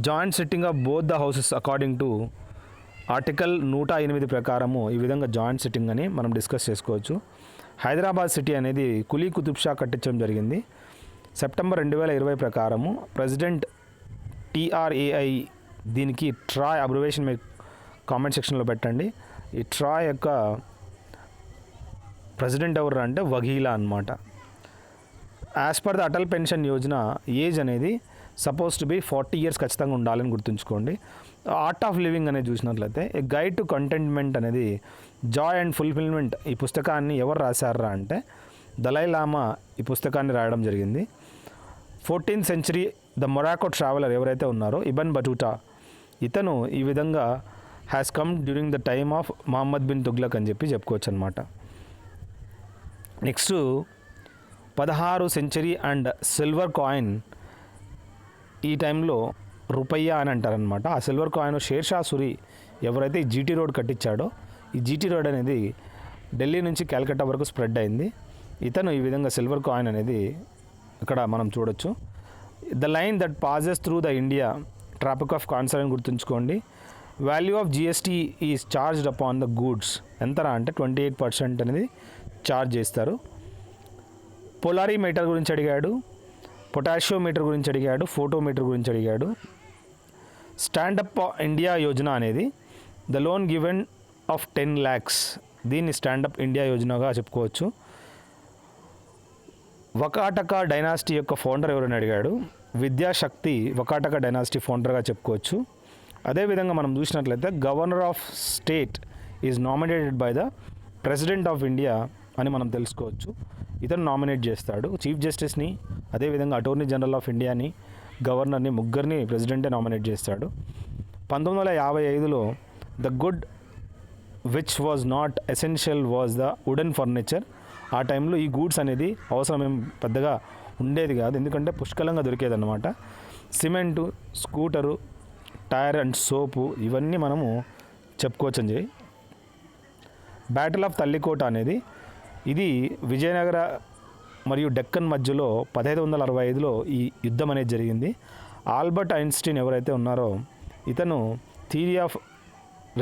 joint sitting of both the houses according to article 108 ప్రకారము ఈ విధంగా జాయింట్ సిట్టింగ్ అని మనం డిస్కస్ చేసుకోవచ్చు. హైదరాబాద్ సిటీ అనేది కులీ కుతుబ్ షా కట్టించడం జరిగింది. సెప్టెంబర్ 2020 ప్రకారము ప్రెసిడెంట్ TRAI, దీనికి ట్రాయ్ అబ్రివేషన్ మీకు కామెంట్ సెక్షన్లో పెట్టండి. ఈ ట్రాయ్ యొక్క ప్రెసిడెంట్ ఎవరు అంటే వఘీలా అనమాట. As per the Atal pension Yojana age అనేది సపోజ్ టు బి 40 years ఖచ్చితంగా ఉండాలని గుర్తుంచుకోండి. ఆర్ట్ ఆఫ్ లివింగ్ అనేది చూసినట్లయితే ఏ గైడ్ టు కంటెంట్మెంట్ అనేది జాయ్ అండ్ ఫుల్ఫిల్మెంట్ ఈ పుస్తకాన్ని ఎవరు రాశారా అంటే దలై లామా ఈ పుస్తకాన్ని రాయడం జరిగింది. 14th century the Morocco traveller ఎవరైతే ఉన్నారో ఇబన్ బటూటా, ఇతను ఈ విధంగా has come during the time of Muhammad bin Tughlaq అని చెప్పి చెప్పుకోవచ్చు అనమాట. Next 16th century and silver coin, ఈ టైంలో రూపయ్య అని అంటారనమాట. ఆ సిల్వర్ కాయిన్ షేర్షా సూరి ఎవరైతే ఈ జీటీ రోడ్ కట్టించాడో, ఈ జీటీ రోడ్ అనేది ఢిల్లీ నుంచి కలకత్తా వరకు స్ప్రెడ్ అయింది. ఇతను ఈ విధంగా సిల్వర్ కాయిన్ అనేది ఇక్కడ మనం చూడొచ్చు. The line that passes through the India Tropic of cancer అని గుర్తుంచుకోండి. Value of GST is charged upon the goods ఎంతరా అంటే 28% అనేది ఛార్జ్ చేస్తారు. పోలారీమీటర్ గురించి అడిగాడు, పొటాషియోమీటర్ గురించి అడిగాడు, ఫోటోమీటర్ గురించి అడిగాడు. స్టాండప్ ఇండియా యోజన అనేది the loan given of 10 lakhs, దీన్ని స్టాండప్ ఇండియా యోజనగా చెప్పుకోవచ్చు. వకాటక డైనాసిటీ యొక్క ఫౌండర్ ఎవరని అడిగాడు, విద్యాశక్తి వకాటక డైనాసిటీ ఫౌండర్గా చెప్పుకోవచ్చు. అదేవిధంగా మనం చూసినట్లయితే governor of state is nominated by the president of India అని మనం తెలుసుకోవచ్చు. ఇతను నామినేట్ చేస్తాడు చీఫ్ జస్టిస్ని, అదేవిధంగా అటార్నీ జనరల్ ఆఫ్ ఇండియాని, గవర్నర్ని, ముగ్గురిని ప్రెసిడెంటే నామినేట్ చేస్తాడు. 1955లో the good which was not essential was the wooden furniture. ఆ టైంలో ఈ గూడ్స్ అనేది అవసరం ఏం పెద్దగా ఉండేది కాదు, ఎందుకంటే పుష్కలంగా దొరికేదన్నమాట. సిమెంటు, స్కూటరు, టైర్ అండ్ సోపు ఇవన్నీ మనము చెప్పుకోవచ్చని చెప్పి. బ్యాటిల్ ఆఫ్ తల్లికోట అనేది ఇది విజయనగర మరియు డెక్కన్ మధ్యలో 1565లో ఈ యుద్ధం అనేది జరిగింది. ఆల్బర్ట్ ఐన్స్టీన్ ఎవరైతే ఉన్నారో ఇతను థియరీ ఆఫ్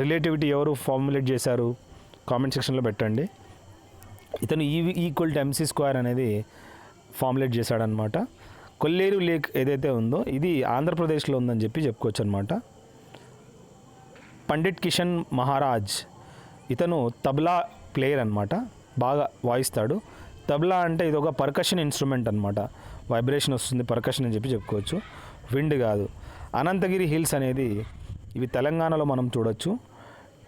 రిలేటివిటీ ఎవరు ఫార్ములేట్ చేశారు కామెంట్ సెక్షన్లో పెట్టండి. ఇతను E=mc² అనేది ఫార్ములేట్ చేశాడనమాట. కొల్లేరు లేక్ ఏదైతే ఉందో ఇది ఆంధ్రప్రదేశ్లో ఉందని చెప్పి చెప్పుకోవచ్చు అనమాట. పండిట్ కిషన్ మహారాజ్ ఇతను తబలా ప్లేయర్ అనమాట, బాగా వాయిస్తాడు. తబలా అంటే ఇది ఒక పర్కషన్ ఇన్స్ట్రుమెంట్ అనమాట, వైబ్రేషన్ వస్తుంది పర్కషన్ అని చెప్పి చెప్పుకోవచ్చు, విండ్ కాదు. అనంతగిరి హిల్స్ అనేది ఇవి తెలంగాణలో మనం చూడొచ్చు.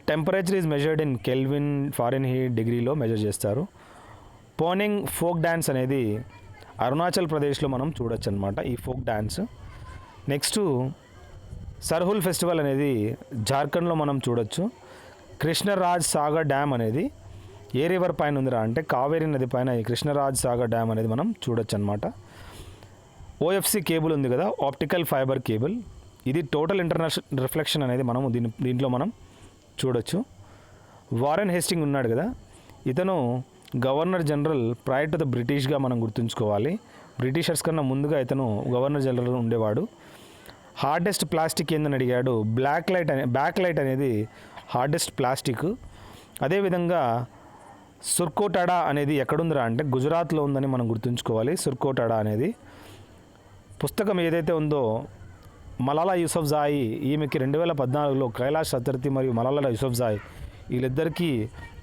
Temperature is measured in kelvin, Fahrenheit డిగ్రీలో మెజర్ చేస్తారు. పోనింగ్ ఫోక్ డ్యాన్స్ అనేది అరుణాచల్ ప్రదేశ్లో మనం చూడొచ్చు అనమాట ఈ folk dance. Next Sarhul festival అనేది జార్ఖండ్లో మనం చూడొచ్చు. కృష్ణరాజ్ సాగర్ డ్యామ్ అనేది ఏ రివర్ పైన ఉందిరా అంటే కావేరీ నది పైన ఈ కృష్ణరాజ్ సాగర్ డ్యామ్ అనేది మనం చూడొచ్చు అనమాట. OFC కేబుల్ ఉంది కదా, ఆప్టికల్ ఫైబర్ కేబుల్, ఇది టోటల్ ఇంటర్నేషనల్ రిఫ్లెక్షన్ అనేది మనము దీంట్లో మనం చూడొచ్చు. వారెన్ హేస్టింగ్ ఉన్నాడు కదా, ఇతను governor general prior to the బ్రిటిష్గా మనం గుర్తుంచుకోవాలి. బ్రిటిషర్స్ కన్నా ముందుగా ఇతను గవర్నర్ జనరల్ ఉండేవాడు. హార్డెస్ట్ ప్లాస్టిక్ ఏందని అడిగాడు, బ్యాక్ లైట్ అనేది హార్డెస్ట్ ప్లాస్టిక్. అదేవిధంగా సుర్కోటాడా అనేది ఎక్కడుందిరా అంటే గుజరాత్లో ఉందని మనం గుర్తుంచుకోవాలి. సుర్కోటాడా అనేది పుస్తకం ఏదైతే ఉందో మలాలా యూసఫ్జాయి, ఈమెకి 2014లో కైలాష్ సత్యర్థి మరియు మలాలా యూసఫ్జాయి వీళ్ళిద్దరికీ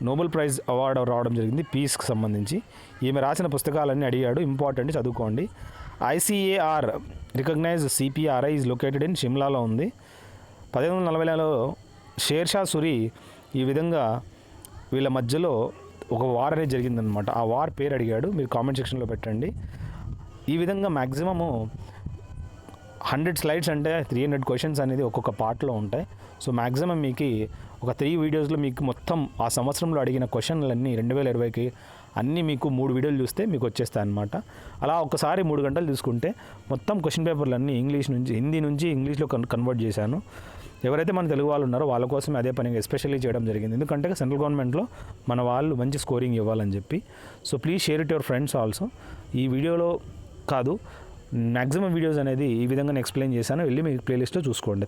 నోబెల్ ప్రైజ్ అవార్డు రావడం జరిగింది పీస్కి సంబంధించి. ఈమె రాసిన పుస్తకాలన్నీ అడిగాడు, ఇంపార్టెంట్ చదువుకోండి. ICAR recognize CPRI is located in షిమ్లాలో ఉంది. 1540లో షేర్షా సూరి ఈ విధంగా వీళ్ళ మధ్యలో ఒక వార్ అనేది జరిగిందనమాట. ఆ వార్ పేరు అడిగాడు, మీరు కామెంట్ సెక్షన్లో పెట్టండి. ఈ విధంగా మ్యాక్సిమము 100 slides అంటే 300 questions అనేది ఒక్కొక్క పార్ట్లో ఉంటాయి. సో మ్యాక్సిమం మీకు ఒక 3 videosలో మీకు మొత్తం ఆ సంవత్సరంలో అడిగిన క్వశ్చన్లన్నీ 2020కి అన్నీ మీకు 3 వీడియోలు చూస్తే మీకు వచ్చేస్తాయి అనమాట. అలా ఒకసారి 3 గంటలు తీసుకుంటే మొత్తం క్వశ్చన్ పేపర్లన్నీ హిందీ నుంచి ఇంగ్లీష్లో కన్వర్ట్ చేశాను. ఎవరైతే మన తెలుగు వాళ్ళు ఉన్నారో వాళ్ళ కోసం అదే పనిగా ఎస్పెషల్లీ చేయడం జరిగింది. ఎందుకంటే సెంట్రల్ గవర్నమెంట్లో మన వాళ్ళు మంచి స్కోరింగ్ ఇవ్వాలని చెప్పి. So please share it your friends also. ఈ వీడియోలో కాదు, మ్యాక్సిమం వీడియోస్ అనేది ఈ విధంగా ఎక్స్ప్లెయిన్ చేశాను. వెళ్ళి మీ ప్లేలిస్ట్లో చూసుకోండి.